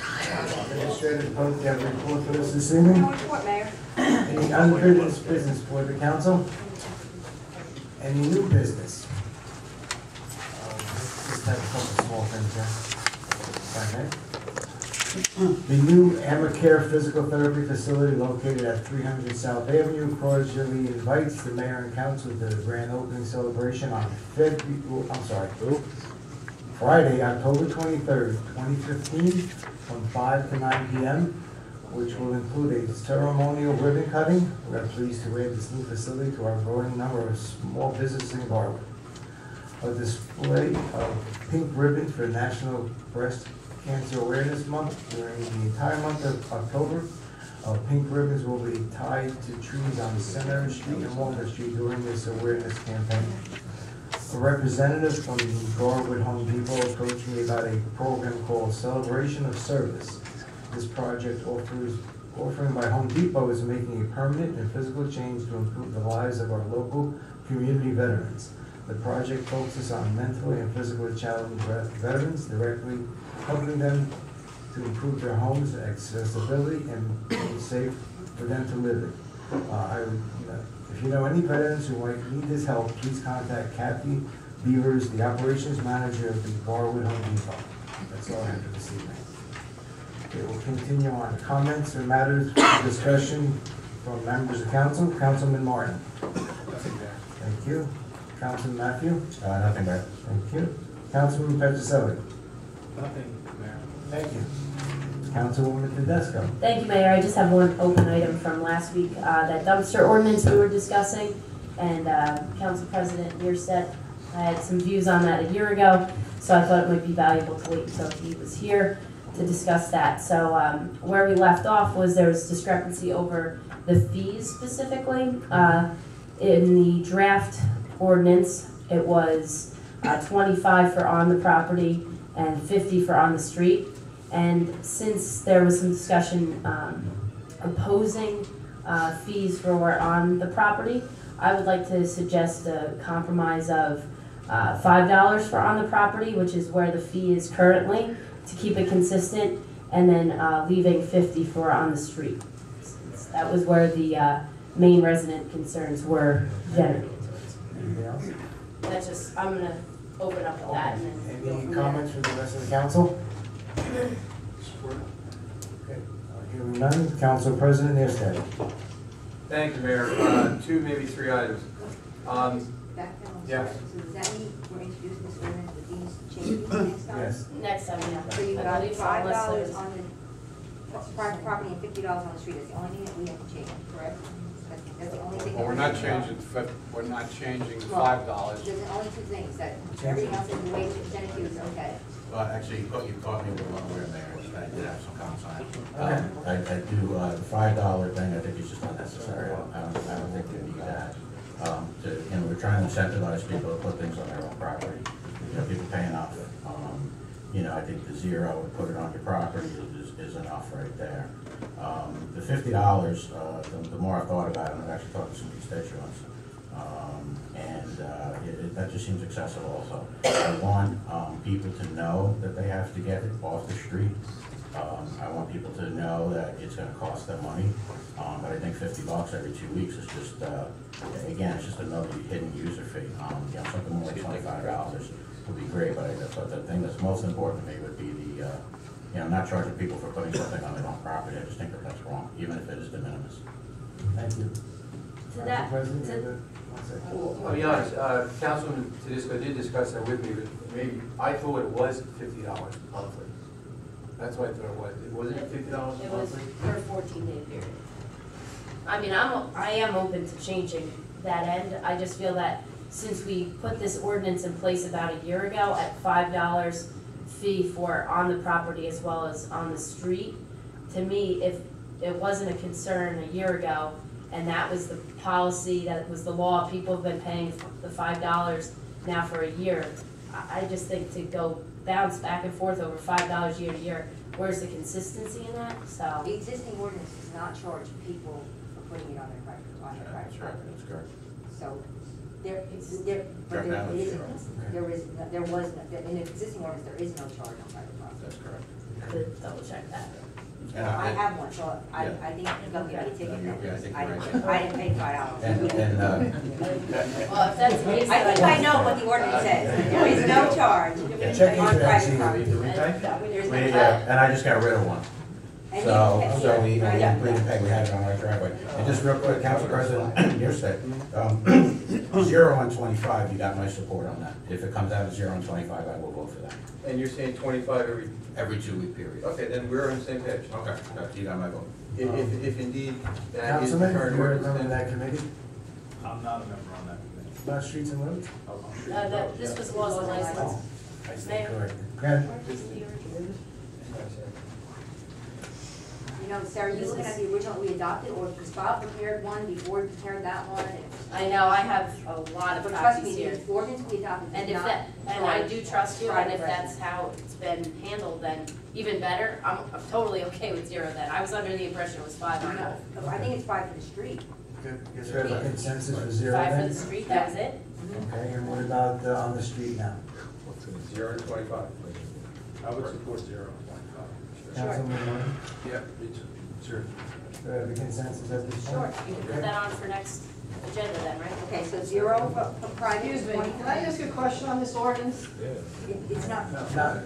Administrative post, you have a report for us this evening? No report, Mayor. Any unfinished business for the council? Any new business? Just have a couple small things here. The new Amacare Physical Therapy Facility located at 300 South Avenue cordially invites the mayor and council to the grand opening celebration on Friday, October 23rd, 2015, from 5 to 9 p.m., which will include a ceremonial ribbon cutting. We are pleased to add this new facility to our growing number of small businesses in Garwood. A display of pink ribbons for National Breast Cancer Awareness Month during the entire month of October. Pink ribbons will be tied to trees on Center Street and Walnut Street during this awareness campaign. A representative from the Garwood Home Depot approached me about a program called Celebration of Service. This project offering by Home Depot is making a permanent and physical change to improve the lives of our local community veterans. The project focuses on mentally and physically challenged veterans, directly helping them to improve their homes' accessibility and make it safe for them to live in. If you know any veterans who might need this help, please contact Kathy Beavers, the operations manager of the Garwood Home Depot. That's all I have for this evening. Okay, we'll continue on. Comments or matters for discussion from members of council. Councilman Martin. Thank you. Councilman Matthew. Nothing, Mayor. Thank you. Councilman Petroselli. Nothing, Mayor. Thank you. Councilwoman Tedesco. Thank you, Mayor. I just have one open item from last week, that dumpster ordinance we were discussing, and Council President Bierstedt had some views on that a year ago, so I thought it might be valuable to wait until he was here to discuss that. So where we left off was there was discrepancy over the fees specifically. In the draft ordinance, it was 25 for on the property and 50 for on the street. And since there was some discussion opposing fees for on the property, I would like to suggest a compromise of $5 for on the property, which is where the fee is currently, to keep it consistent, and then leaving 50 for on the street. Since that was where the main resident concerns were generated. Anything else? That's just, I'm going to open up with that. And then go Any from comments from the rest of the council? Okay, hearing none. Council President Bierstedt. Thank you, Mayor. Two, maybe three items. Yes. So does that mean we're introducing this ordinance with these changes next time? Yes. Next time, yeah. So you I got believe so, $5 unless there's- on the private property and $50 on the street. That's the only thing that we have to change, correct? That's the only thing. Well, that we're we not have to changing, we're not changing the $5. There's only two things, that everything else in the way it's presented to you is okay. Well, actually, you caught me with one word there, I did have some comments on it. Okay. I do, the $5 thing, I think is just unnecessary. I don't think we need that. We're trying to incentivize people to put things on their own property. People pay enough. I think the zero, put it on your property is enough right there. The $50, the more I thought about it, I've actually talked to some constituents, that just seems excessive also. I want people to know that they have to get it off the street. I want people to know that it's going to cost them money, but I think $50 every 2 weeks is just, again, it's just another hidden user fee. Something more like $25 would be great, but the thing that's most important to me would be the, not charging people for putting something on their own property. I just think that that's wrong, even if it is de minimis. Thank you. To that, President, to- you have one second. I'll be honest, Councilman Tedesco did discuss that with me, but maybe, I thought it was $50 monthly. That's what I thought it was. Wasn't it $50 It was monthly? for a 14-day period. I mean, I am open to changing that end. I just feel that since we put this ordinance in place about a year ago at $5 fee for on the property as well as on the street, to me, if it wasn't a concern a year ago and that was the policy, that was the law, people have been paying the $5 now for a year, I just think to go bounce back and forth over $5 year to year, where's the consistency in that? So The existing ordinance does not charge people for putting it on their private That's right, property. that's correct. so but Right now there it's isn't, there was, in the existing ordinance, there is no charge on private property. That's correct. Could double check that. And I have one, so I Yeah. think you're gonna get a ticket then. Yeah, I think I you're didn't right. I didn't pay $5. Well, if that's the case. I think I know what the ordinance says, there is no charge Yeah, check on into that, private see. property. And- There's no We, charge. and I just got rid of one. And So, you can- so we yeah. didn't pay, we had it on our driveway. And just real quick, Council President, you're set. 0 on 25, you got my support on that. If it comes out of 0 on 25, I will vote for that. And you're saying 25 Every 2-week period. okay, then we're on the same page. Okay, you got my vote. If indeed that is the Councilman, current you're a ordinance, member of then that committee, I'm not a member on that committee. about streets and roads? This was laws and license. I stand Mayor? corrected. Grant? You know, Sarah, you looking at the original we adopted, or because Bob prepared one before he prepared that one, and I know, I have a lot of but trust copies me, here. the ordinance we adopted And did if not that, and I charge do trust you, and private if that's residents. how it's been handled, then even better. I'm totally okay with 0 then. I was under the impression it was 5 on both. I think it's 5 for the street. Is there a consensus for 0 5 for then? the street, that was it? Okay, and what about on the street now? 0 to 25. I would support 0 on 25. Councilman Martin? Yeah, me too. Sure. Do I have a consensus at this Sure, point? you can put that on for next agenda then, right? Okay, so 0 for private, Excuse me, 20. can I ask a question on this ordinance, It's not. Not-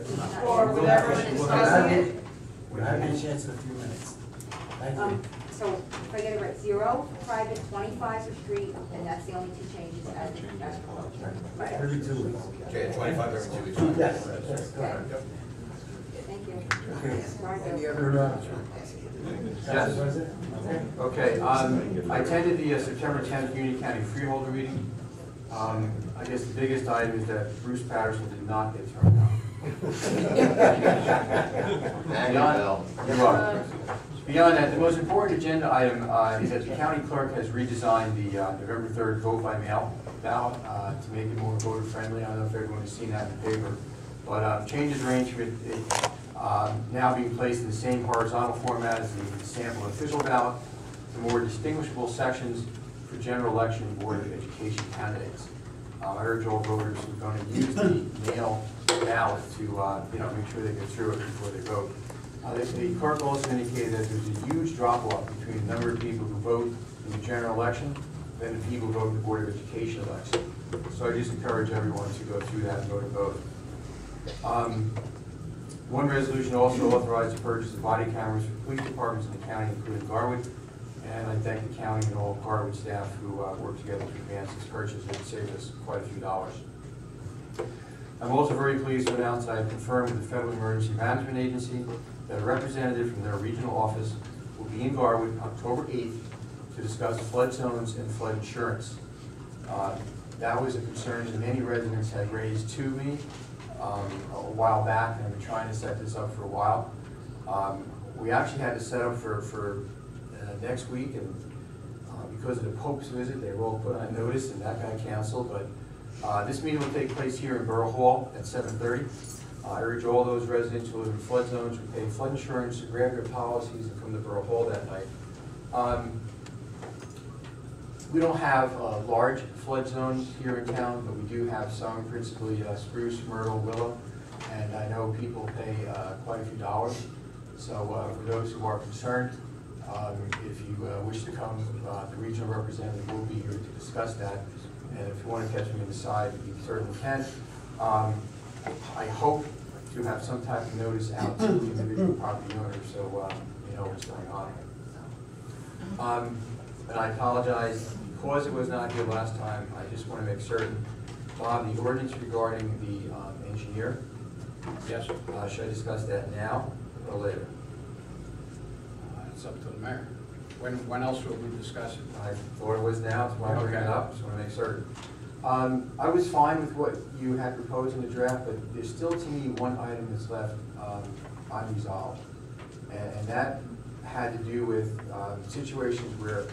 or whatever is discussing it? We'll have a chance in a few minutes. Thank you. So if I get it right, 0 for private, 25 for street, and that's the only 2 changes as proposed. Every 2 weeks. Okay, 25 every 2 weeks. Yes, yes, Okay, correct. thank you. Okay. Sorry, Any Bill. other, Yes. Council President? Okay. Okay, I attended the September 10th Union County Freeholder meeting. I guess the biggest item is that Bruce Patterson did not get thrown out. Beyond, you're welcome. Beyond that, the most important agenda item is that the county clerk has redesigned the November 3rd vote by mail ballot to make it more voter friendly. I don't know if everyone has seen that in the paper, but changes range from it now being placed in the same horizontal format as the sample official ballot to more distinguishable sections for general election and board of education candidates. I urge all voters who are going to use the mail ballot to make sure they get through it before they vote. The clerk also indicated that there's a huge drop-off between the number of people who vote in the general election and the people who vote in the Board of Education election. So I just encourage everyone to go through that and vote a vote. One resolution also authorized the purchase of body cameras for police departments in the county, including Garwood. And I thank the county and all Garwood staff who worked together to advance this purchase. It saved us quite a few dollars. I'm also very pleased to announce I have confirmed with the Federal Emergency Management Agency that a representative from their regional office will be in Garwood October 8th to discuss flood zones and flood insurance. That was a concern that many residents had raised to me a while back, and I've been trying to set this up for a while. We actually had to set up for next week, and because of the Pope's visit, they were all put on notice, and that got canceled. But this meeting will take place here in Borough Hall at 7:30. I urge all those residents who live in flood zones who pay flood insurance to grab their policies and come to Borough Hall that night. We don't have large flood zones here in town, but we do have some, principally spruce, myrtle, willow, and I know people pay quite a few dollars. So for those who are concerned, if you wish to come, the regional representative will be here to discuss that. And if you want to catch me on the side, you certainly can. I hope to have some type of notice out to the individual property owners so you know what's going on. And I apologize, because it was not here last time, I just want to make certain, Bob, the ordinance regarding the engineer, Yes, sir. should I discuss that now or later? It's up to the mayor. When else will we discuss it? I thought it was now, that's why I bring it Okay. up, just want to make certain. I was fine with what you had proposed in the draft, but there's still to me one item that's left unresolved. And that had to do with situations where,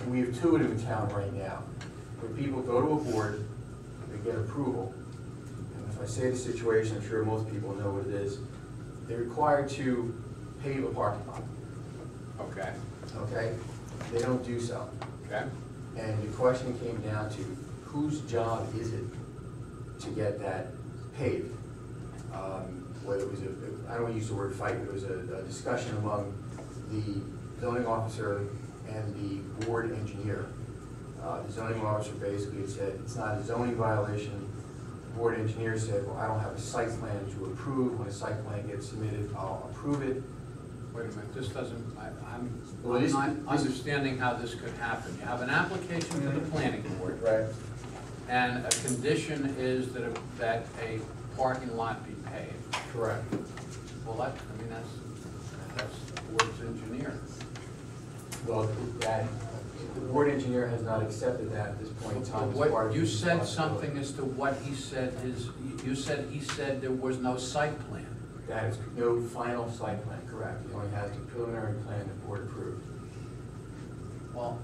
we have two of them in town right now, where people go to a board, they get approval, and if I say the situation, I'm sure most people know what it is, they're required to pave a parking lot, Okay, okay? They don't do so. okay, And the question came down to, whose job is it to get that paved? Whether it was I don't want to use the word fight, but it was a discussion among the zoning officer and the board engineer. The zoning officer basically said, it's not a zoning violation. The board engineer said, well, I don't have a site plan to approve. When a site plan gets submitted, I'll approve it. Wait a minute, this doesn't, Well, I'm this- not this- understanding how this could happen. You have an application to the planning board, Right. and a condition is that a parking lot be paved. Correct. Well, that's the board's engineer. Well, the board engineer has not accepted that at this point in time. as part What, of you his said responsibility. something as to what he said he said there was no site plan. That is no final site plan, correct. He only has the preliminary plan the board approved. Well,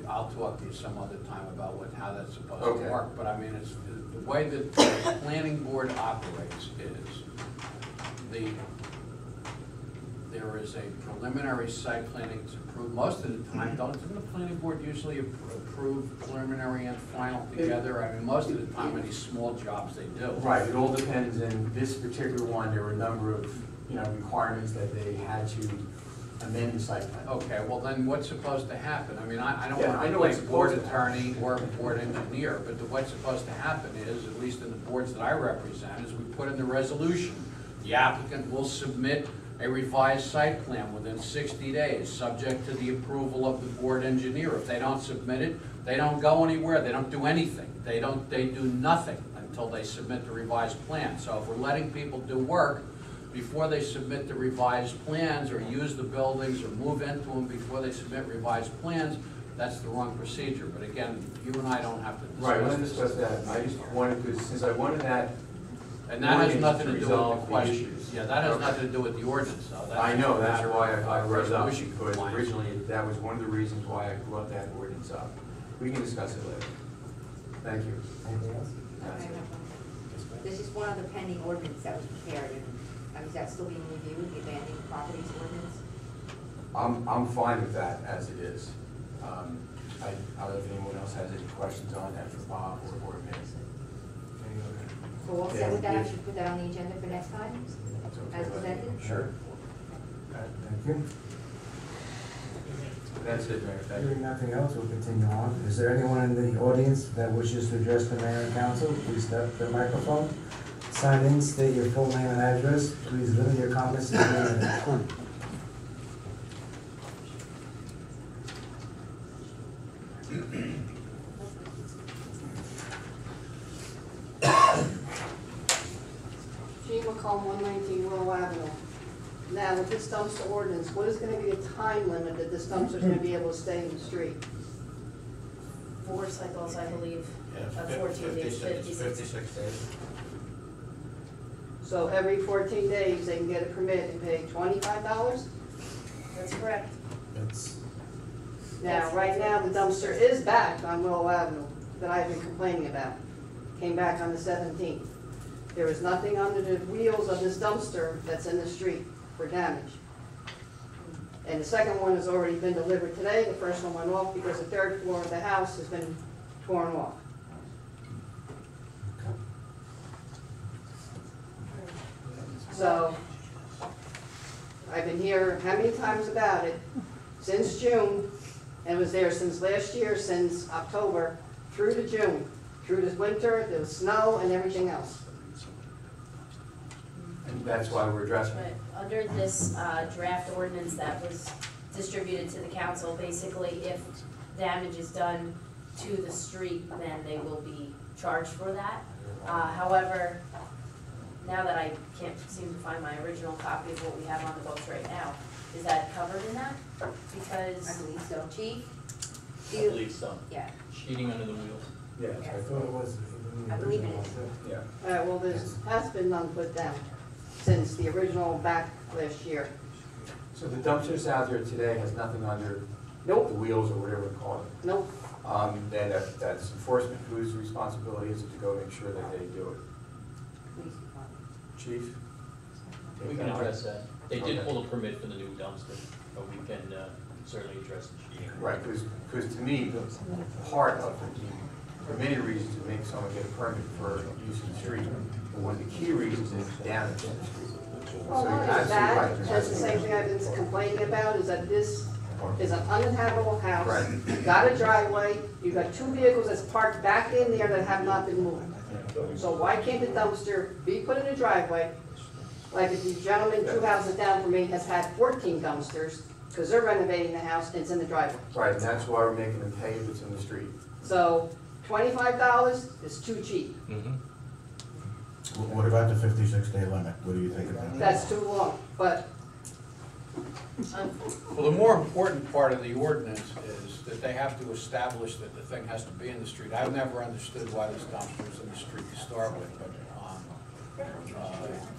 I'll talk to you some other time about how that's supposed Okay. to work, but I mean, it's, the way that the planning board operates is there is a preliminary site planning that's approved. Most of the time, doesn't the planning board usually approve preliminary and final together? I mean, most of the time, any small jobs they do. Right, it all depends. In this particular one, there were a number of, requirements that they had to amend the site plan. Okay, well then what's supposed to happen? I mean, I don't Yeah, want I to know play what's board supposed to attorney or board engineer, but what's supposed to happen is, at least in the boards that I represent, is we put in the resolution, the applicant will submit a revised site plan within 60 days, subject to the approval of the board engineer. If they don't submit it, they don't go anywhere, they don't do anything. They do nothing until they submit the revised plan. So if we're letting people do work before they submit the revised plans, or use the buildings, or move into them before they submit revised plans, that's the wrong procedure. But again, you and I don't have to discuss Right, we're this. going to discuss that. I just wanted to, since I wanted that. And that has ordinance nothing to do with resolve the the question. issues. Yeah, that has Okay. nothing to do with the ordinance, though. That's I know, that's a why matter I of brought it up, resolution because compliance. originally, that was one of the reasons why I brought that ordinance up. We can discuss it later. Thank you. Anything else? That's it. There's just one other pending ordinance that was prepared, and is that still being reviewed, the abandoned properties ordinance? I'm fine with that as it is. I don't know if anyone else has any questions on that for Bob or me. So all set with that, I should put that on the agenda for next time, That's okay as with me. presented? Sure. Thank you. That's it, Mayor, thank you. Hearing nothing else, we'll continue on. Is there anyone in the audience that wishes to address the mayor and council? Please step to the microphone. Sign in, state your full name and address. Please limit your comments to 3 minutes. Jean McComb, 119 Willow Avenue. Now, with this dumpster ordinance, what is gonna be the time limit that this dumpster's gonna be able to stay in the street? 4 cycles, I believe, Yeah, of 14 days, 56. 56 days. So every 14 days, they can get a permit and pay $25? That's correct. That's, Now, right now, the dumpster is back on Willow Avenue that I've been complaining about. Came back on the 17th. There is nothing under the wheels of this dumpster that's in the street for damage. And the second one has already been delivered today. The first one went off because the third floor of the house has been torn off. So, I've been here how many times about it? Since June, and was there since last year, since October, through to June, through this winter, the snow and everything else. And that's why we're addressing it. But under this draft ordinance that was distributed to the council, basically if damage is done to the street, then they will be charged for that. However, now that I can't seem to find my original copy of what we have on the books right now, is that covered in that? I Because, believe so. Chief? do I you- believe so. Yeah, Cheating under the wheels. Yes, I thought it was. I believe it is. Yeah. Well, there's, has been none put down since the original back last year. So the dumpsters out there today has nothing under the Nope, wheels or whatever we call it. nope. Then that's enforcement. Whose responsibility is it to go make sure that they do it? police department. Chief? We can address that. They did Okay. pull a permit for the new dumpster, but we can certainly address the street. Right, because to me, part of it, there are many reasons to make someone get a permit for use of the street, but one of the key reasons is damage to the street. Well, So not you're only absolutely that, right. There that's has the to be- same thing I've been complaining about, is that this is an uninhabitable house. Right. You got a driveway, you got two vehicles that's parked back in there that have not been moved. So why can't the dumpster be put in a driveway? Like if the gentleman 2 houses down from me has had 14 dumpsters, because they're renovating the house and it's in the driveway. Right, and that's why we're making them pay if it's in the street. So $25 is too cheap. What about the 56-day limit? What do you think about that? That's too long, but Well, the more important part of the ordinance is that they have to establish that the thing has to be in the street. I've never understood why this dumpster is in the street to start with, but,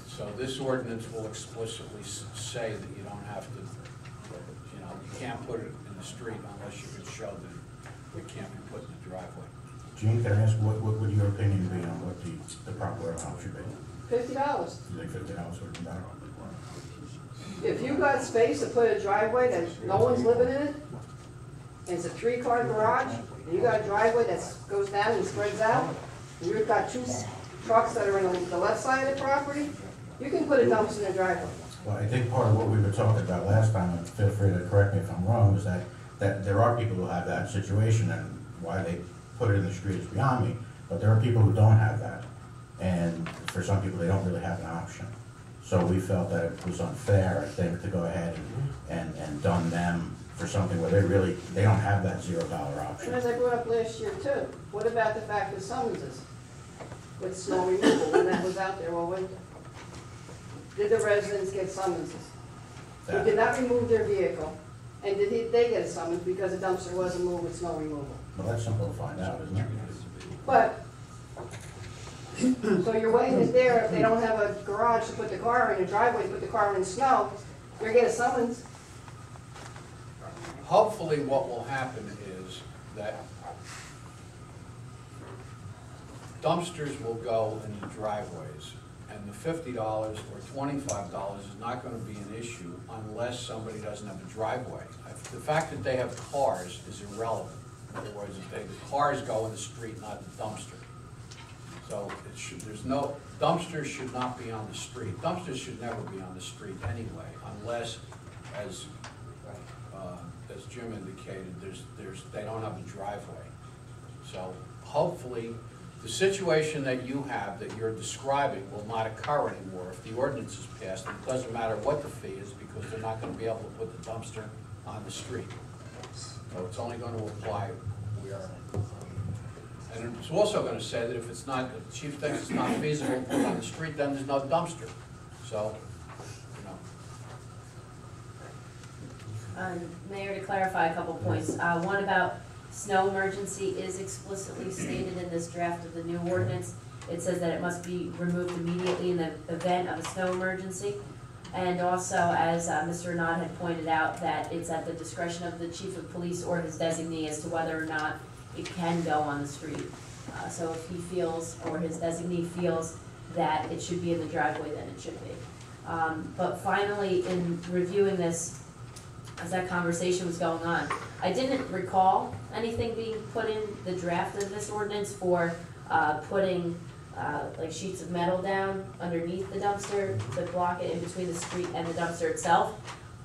so this ordinance will explicitly say that you don't have to, you know, you can't put it in the street unless you can show that it can't be put in the driveway. Gene, can I ask, what would your opinion be on what the proper amount should be? $50. You think $50 would be better? If you got space to put a driveway that no one's living in it, and it's a 3-car garage, and you got a driveway that goes down and spreads out, and you've got 2 trucks that are on the left side of the property, you can put a dumpster in the driveway. Well, I think part of what we were talking about last time, and feel free to correct me if I'm wrong, is that there are people who have that situation, and why they put it in the street is beyond me, but there are people who don't have that. And for some people, they don't really have an option. So we felt that it was unfair, I think, to go ahead and dun them for something where they don't have that $0 And option. as I brought up last year too, what about the fact that summonses with snow removal, when that was out there all winter? Did the residents get summonses? Who did not remove their vehicle, and did they get a summons because the dumpster wasn't moved with snow removal? Well, that's simple to find out, isn't it? But, so you're waiting is there, if they don't have a garage to put the car in, a driveway to put the car in snow, you're getting a summons. Hopefully what will happen is that dumpsters will go in the driveways, and the $50 or $25 is not gonna be an issue unless somebody doesn't have a driveway. The fact that they have cars is irrelevant. In other words, the cars go in the street, not the dumpster. So dumpsters should not be on the street. Dumpsters should never be on the street anyway, unless, as Jim indicated, they don't have a driveway. So hopefully, the situation that you have, that you're describing, will not occur anymore if the ordinance is passed. And it doesn't matter what the fee is, because they're not gonna be able to put the dumpster on the street. So it's only gonna apply where. And it's also gonna say that if it's not, the chief thinks it's not feasible to put on the street, then there's no dumpster. So, you know. Mayor, to clarify a couple points. One about snow emergency is explicitly stated in this draft of the new ordinance. It says that it must be removed immediately in the event of a snow emergency. And also, as Mr. Renaud had pointed out, that it's at the discretion of the chief of police or his designee as to whether or not it can go on the street. So if he feels, or his designee feels, that it should be in the driveway, then it should be. But finally, in reviewing this, as that conversation was going on, I didn't recall anything being put in the draft of this ordinance for putting like sheets of metal down underneath the dumpster to block it in between the street and the dumpster itself.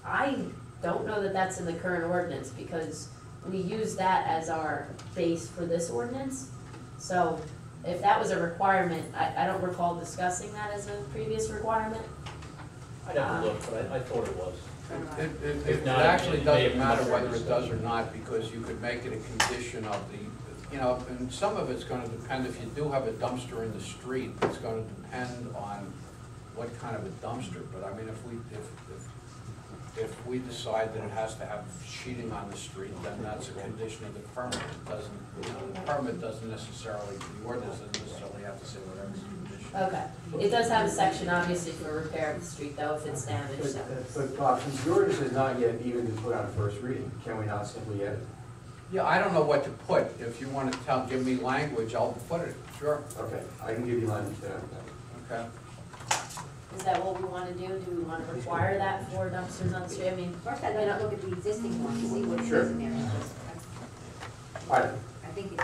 I don't know that that's in the current ordinance, because we use that as our base for this ordinance. So if that was a requirement, I don't recall discussing that as a previous requirement. I'd have to look, but I thought it was. It actually doesn't matter whether it does or not, because you could make it a condition of the, you know, and some of it's gonna depend, if you do have a dumpster in the street, it's gonna depend on what kind of a dumpster. But I mean, if we decide that it has to have sheeting on the street, then that's a condition of the permit. It doesn't, you know, the permit doesn't necessarily, the ordinance doesn't necessarily have to say whatever's the condition. Okay. It does have a section, obviously, for repair of the street, though, if it's damaged, so. But Bob, since the ordinance is not yet even been put on first reading, can we not simply edit? Yeah, I don't know what to put. If you want to give me language, I'll put it, sure. Okay, I can give you language there. Okay. Is that what we wanna do? Do we wanna require that for dumpsters on the street? I mean, First, I'd like to look at the existing one, see what it Sure. says in there. All right, I think it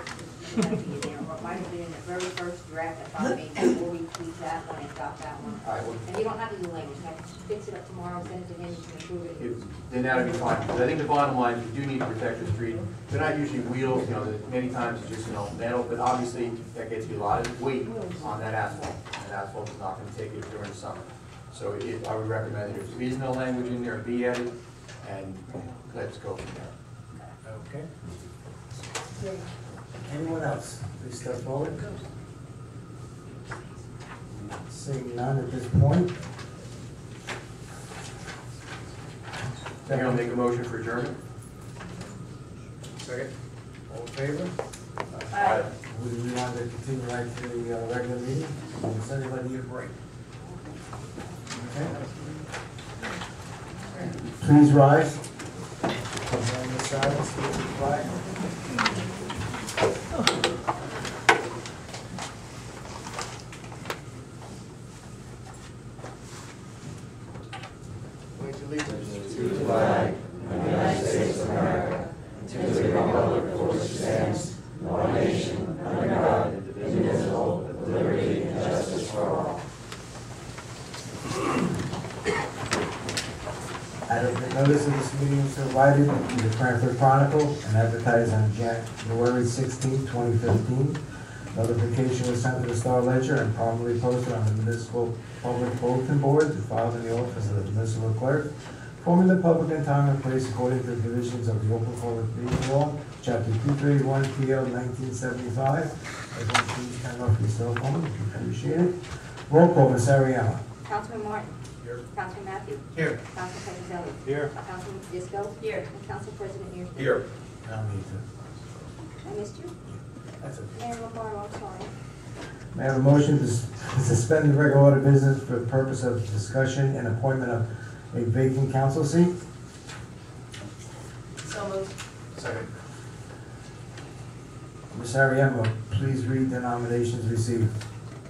might be in there, or it might have been in the very first draft that I made before we tweaked that one and got that one. all right, well, And you don't have to do language, I can fix it up tomorrow, send it to him, you can approve it. then that'll be fine. But I think the bottom line is we do need to protect the street. They're not usually wheels, many times it's just, metal, but obviously that gets you a lot of weight on that asphalt. And asphalt is not gonna take it during the summer. So I would recommend that if there is no language in there, be added, and let's go from there. Okay. Anyone else? Please step forward. Seeing none at this point. Then I'll make a motion for adjournment. Second. All in favor? Aye. Would we want to continue right to the regular meeting? Does anybody need a break? Okay. Please rise. Command the silence, to the flag. Pledge allegiance to the flag of the United States of America, to the republic for which it stands, one nation, under God, indivisible, with liberty and justice for all. Out of the notice of this meeting was provided in the Cranford Chronicle and advertised on January 16, 2015. Notification was sent to the Star Ledger and promptly posted on the municipal public bulletin board and filed in the office of the municipal clerk, forming the public in time and place according to the provisions of the Open Public Meeting Law, Chapter 231, PL 1975. Everyone please turn off your cell phone, we appreciate it. Roll call, Ms. Ariano. Councilman Martin. Here. Councilman Matthew. Here. Councilman Petrozelli. Here. Councilman Disco. Here. And Council President Mears. Here. I don't need to. I missed you. That's okay. Mayor Lombardo, I'm sorry. May I have a motion to suspend the regular order of business for the purpose of discussion and appointment of a vacant council seat? so moved. Second. Ms. Ariano, please read the nominations received.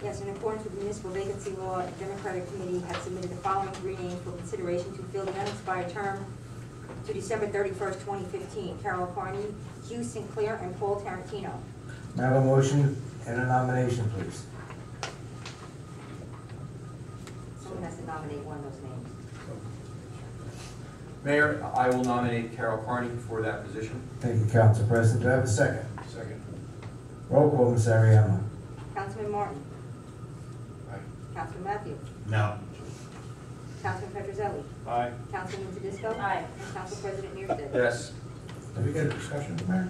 Yes, in accordance with municipal vacancy law, the Democratic Committee has submitted the following three names for consideration to fill the unexpired term to December 31st, 2015. Carol Carney, Hugh Sinclair, and Paul Tarantino. May I have a motion and a nomination, please? Someone has to nominate one of those names. Mayor, I will nominate Carol Carney for that position. Thank you, Council President. Do I have a second? Second. Roll call, Ms. Ariano. Councilman Martin. Aye. Councilman Matthew. No. Councilman Petrozelli. Aye. Councilman Tedisco. Aye. And Council President Mears. Yes. Did we get a discussion, Mayor?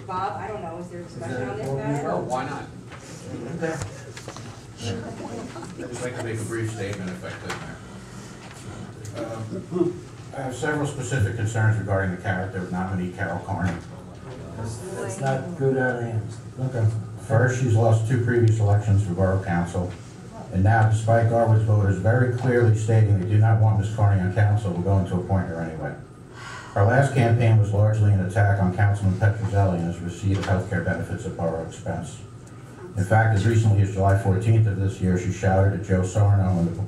Bob, I don't know, is there discussion there on this a matter? Sure, why not? Okay. I'd just like to make a brief statement if I could, Mayor. I have several specific concerns regarding the character of nominee Carol Carney. It's not good out of hands. Okay. First, she's lost two previous elections for Borough Council, and now, despite Garwood's voters very clearly stating they do not want Ms. Carney on council, we're going to appoint her anyway. Our last campaign was largely an attack on Councilman Petrozelli and his receipt of health care benefits at borough expense. In fact, as recently as July 14th of this year, she shouted at Joe Sarno in the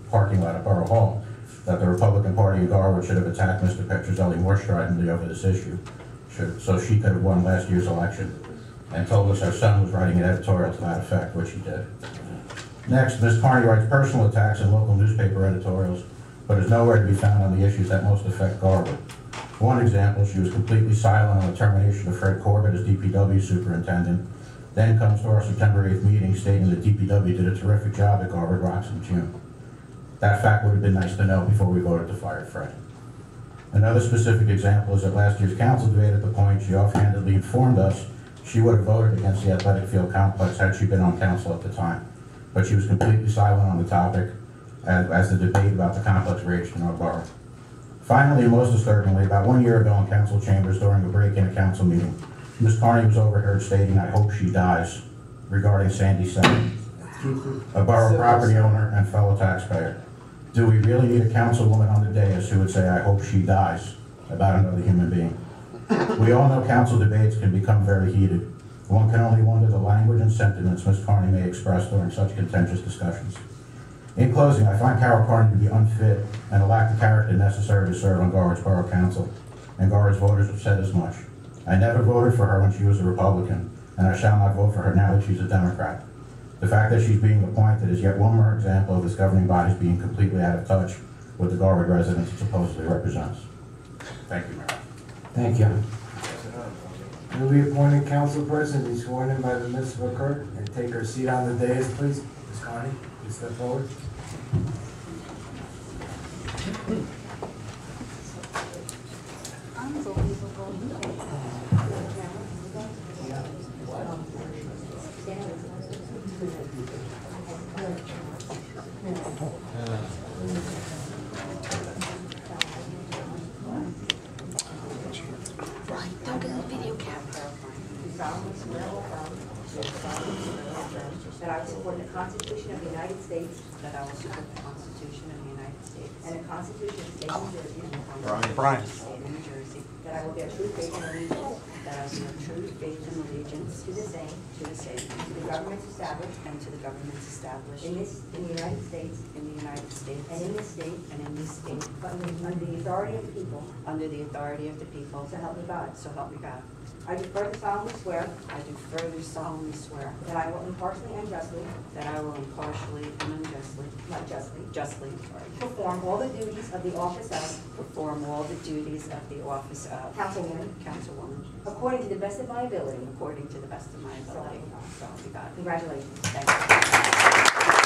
parking lot at Borough Hall that the Republican Party in Garwood should have attacked Mr. Petrozelli more stridently over this issue, so she could have won last year's election, and told us our son was writing an editorial to that effect, which he did. Next, Ms. Carney writes personal attacks in local newspaper editorials, but is nowhere to be found on the issues that most affect Garwood. For one example, she was completely silent on the termination of Fred Corbett as DPW superintendent, then comes to our September 8th meeting stating that DPW did a terrific job at Garwood Rocks in June. That fact would have been nice to know before we voted to fire Fred. Another specific example is at last year's council debate at the point she offhandedly informed us she would have voted against the athletic field complex had she been on council at the time. But she was completely silent on the topic as the debate about the complex raged in our borough. Finally, and most disturbingly, about 1 year ago in council chambers during a break-in a council meeting, Ms. Carney was overheard stating, "I hope she dies," regarding Sandy Senna, a borough property owner and fellow taxpayer. Do we really need a councilwoman on the dais who would say, "I hope she dies," about another human being? We all know council debates can become very heated. One can only wonder the language and sentiments Ms. Carney may express during such contentious discussions. In closing, I find Carol Carney to be unfit and a lack of character necessary to serve on Garwood's Borough Council, and Garwood's voters have said as much. I never voted for her when she was a Republican, and I shall not vote for her now that she's a Democrat. The fact that she's being appointed is yet one more example of this governing body being completely out of touch with the Garwood residents it supposedly represents. Thank you, Mayor. Thank you. Newly appointed council person be sworn in by the municipal clerk and take her seat on the dais, please. Ms. Carney, please step forward. Don't get the video camera. That I will support the Constitution of the United States. That I will support the Constitution of the United States. And the Constitution of the State of New Jersey. Brian. State of New Jersey. That I will bear true faith and allegiance. That I will bear true faith and allegiance To the same. to the same. To the governments established. And to the governments established. In the United States. In the United States. And in this state. And in this state. Under the authority of the people. Under the authority of the people. So help me God. So help me God. I do further solemnly swear. I do further solemnly swear. That I will impartially and justly. That I will impartially and unjustly. Not justly. Justly. Perform all the duties of the office of. Perform all the duties of the office of. Councilwoman. Councilwoman. According to the best of my ability. According to the best of my ability. So help me God. Congratulations. Thank you.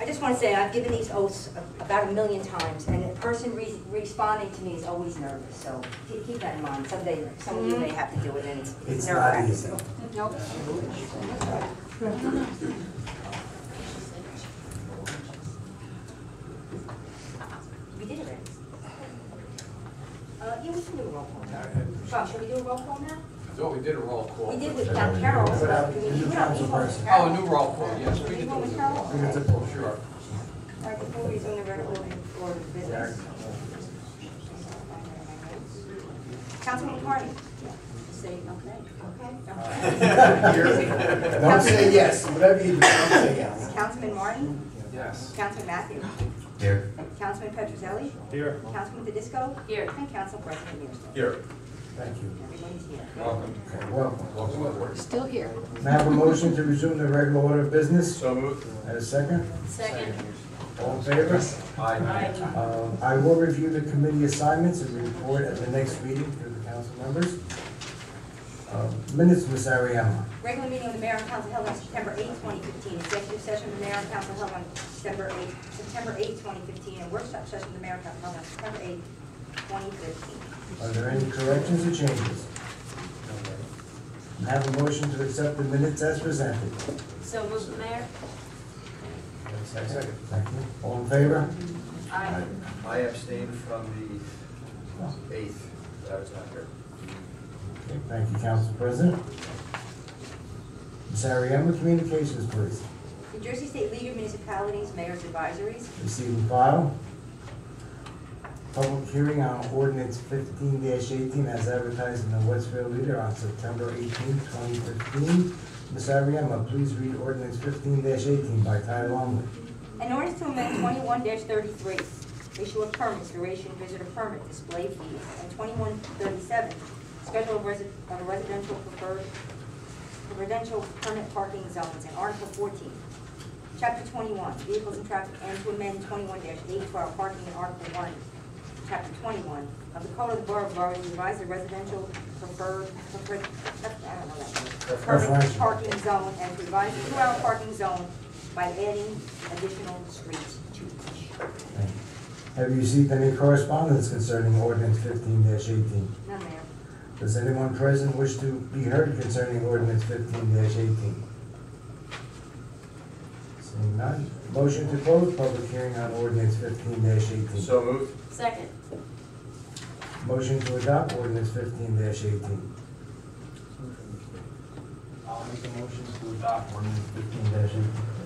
I just want to say, I've given these oaths about 1 million times, and the person responding to me is always nervous, so keep that in mind. Someday, some of you may have to do it, and it's It's not nerve-wracking. easy. Nope. We did it already. Yeah, we can do a roll call now. Sean, should we do a roll call now? I thought we did a roll call. We did with Carol. Without We the did new with council Carol. person. Oh, a new roll call, yes, we We can did do with it. Carol. I think it's a pull. Sure. All right, before we resume the regular order of business. Councilman Carney? Say, okay. Okay. Don't say yes, whatever you do, don't say yes. Councilman Martin? Yes. Councilman Matthews? Here. Councilman Petrozelli? Here. Councilman Tedisco? Here. And Council President Mears. Here. Thank you. Everybody's here. Welcome. Okay, welcome. Welcome aboard. Still here. May I have a motion to resume the regular order of business? So moved. And a second? Second. All in favor? Aye. I will review the committee assignments and report at the next meeting to the council members. Minutes, Ms. Ariema. Regular meeting of the Mayor and Council held on September 8, 2015. Executive session of the Mayor and Council held on September 8, 2015. And workshop session of the Mayor and Council held on September 8, 2015. Are there any corrections or changes? May I have a motion to accept the minutes as presented? So moved, Mayor? Second. Thank you. All in favor? Aye. I abstained from the 8th, that I was not here. Okay, thank you, Council President. Ms. Ariema, communications, please. New Jersey State League of Municipalities, Mayor's Advisories. Receive and file. Public hearing on ordinance 15-18 as advertised in the Westfield Leader on September 18, 2015. Ms. Ariema, please read ordinance 15-18 by title only. An ordinance to amend 21-33, issue of permits, duration, visitor permit, display fees, and 21-37, schedule of residential permit parking zones, and Article 14. Chapter 21, vehicles and traffic, and to amend 21-8 for our parking in Article 1. Chapter 21 of the Code of the Borough of Borough to revise the residential permit Preferential. parking zone and to revise the 2-hour parking zone by adding additional streets to each. Thank you. Have you received any correspondence concerning ordinance 15-18? None, Mayor. Does anyone present wish to be heard concerning ordinance 15-18? Seeing none, motion to close public hearing on ordinance 15-18. So moved. Second. Motion to adopt ordinance 15-18. I'll make a motion to adopt ordinance 15-18.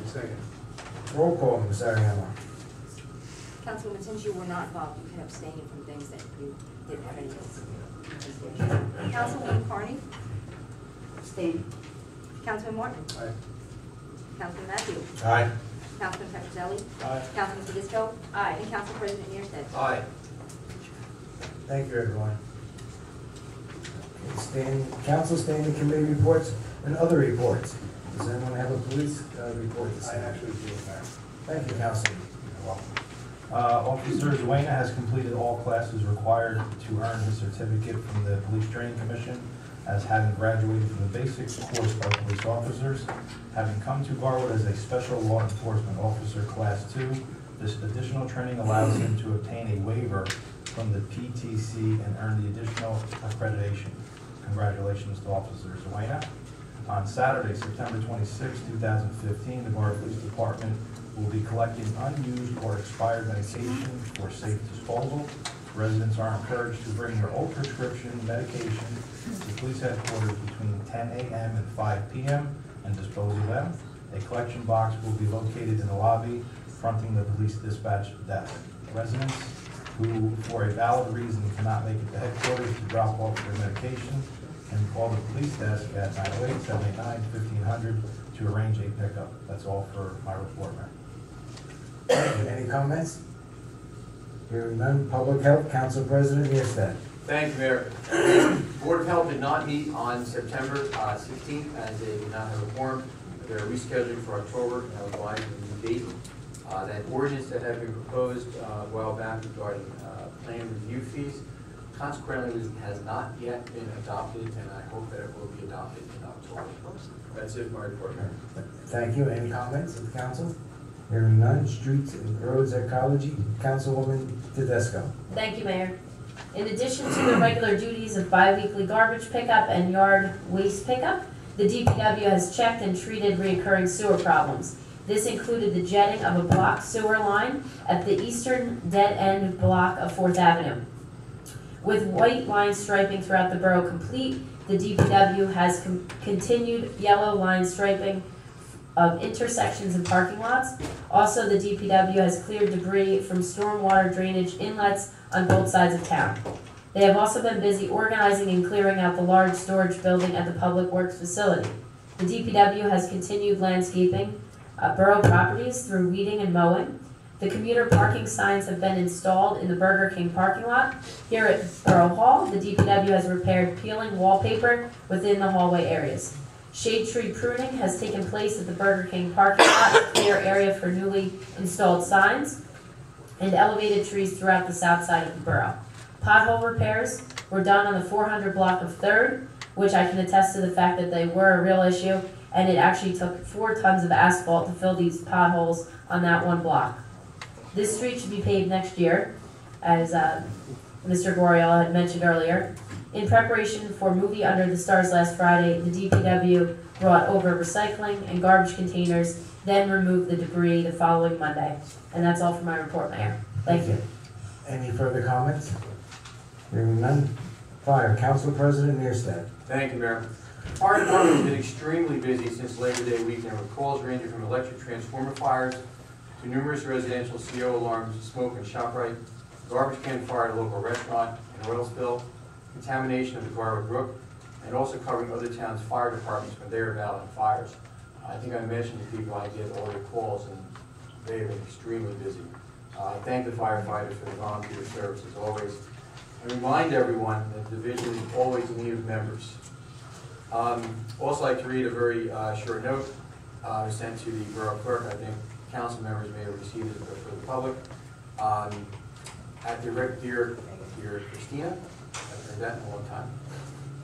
Second. Roll call, Ms. Ariano. Councilwoman, since you were not involved, you can abstain from things that you didn't have any votes. Councilwoman Carney? Abstain. Councilman Martin? Aye. Councilman Matthews? Aye. Councilman Petrozelli? Aye. Councilman Fedisco? Aye. And Council President Mearstead? Aye. Thank you, everyone. Council standing committee reports and other reports. Does anyone have a police report to I say? actually do, Mayor. Thank you, Councilman. You're welcome. Officer Zuena has completed all classes required to earn his certificate from the Police Training Commission as having graduated from the basic course of police officers. Having come to Garwood as a special law enforcement officer class 2, this additional training allows him to obtain a waiver from the PTC and earn the additional accreditation. Congratulations to Officer Zuena. On Saturday, September 26, 2015, the Borough Police Department will be collecting unused or expired medication for safe disposal. Residents are encouraged to bring their old prescription medication to police headquarters between 10 a.m. and 5 p.m. and dispose of them. A collection box will be located in the lobby fronting the police dispatch desk. Residents who, for a valid reason, cannot make it to headquarters to drop off their medication can call the police desk at 908-789-1500 to arrange a pickup. That's all for my report, Mayor. Thank you. Any comments? Hearing none. Public Health, Council President Mearstead. Thank you, Mayor. The Board of Health did not meet on September 16th as they did not have a quorum. They're rescheduling for October, and I was advised of the new date. That ordinance that had been proposed a while back regarding plan review fees consequently has not yet been adopted, and I hope that it will be adopted in October. That's it for my report, Mayor. Thank you. Any comments of the council? Hearing none. Streets and Roads Ecology, Councilwoman Tedesco. Thank you, Mayor. In addition to the regular duties of bi-weekly garbage pickup and yard waste pickup, the DPW has checked and treated recurring sewer problems. This included the jetting of a blocked sewer line at the eastern dead-end block of 4th Avenue. With white line striping throughout the borough complete, the DPW has continued yellow line striping of intersections and parking lots. Also, the DPW has cleared debris from stormwater drainage inlets on both sides of town. They have also been busy organizing and clearing out the large storage building at the Public Works facility. The DPW has continued landscaping borough properties through weeding and mowing. The commuter parking signs have been installed in the Burger King parking lot. Here at Borough Hall, the DPW has repaired peeling wallpaper within the hallway areas. Shade tree pruning has taken place at the Burger King parking lot, a clear area for newly installed signs, and elevated trees throughout the south side of the borough. Pothole repairs were done on the 400 block of 3rd, which I can attest to the fact that they were a real issue, and it actually took 4 tons of asphalt to fill these potholes on that one block. This street should be paved next year, as Mr. Goriel had mentioned earlier. In preparation for Movie Under the Stars last Friday, the DPW brought over recycling and garbage containers, then removed the debris the following Monday. And that's all for my report, Mayor. Thank you. Any further comments? Hearing none. Fire, Council President Mearstead. Thank you, Mayor. Fire department has been extremely busy since Labor Day weekend with calls ranging from electric transformer fires to numerous residential CO alarms, smoke and ShopRite, garbage can fire at a local restaurant, an oil spill, contamination of the Garwood Brook, and also covering other towns' fire departments when they are battling fires. I think I mentioned to people I get all their calls, and they have been extremely busy. I thank the firefighters for the volunteer service as always, and remind everyone that the division is always in need of members. Also like to read a very short note sent to the borough clerk. I think council members may have received it for the public. At the dear Christina, I've heard that in a long time.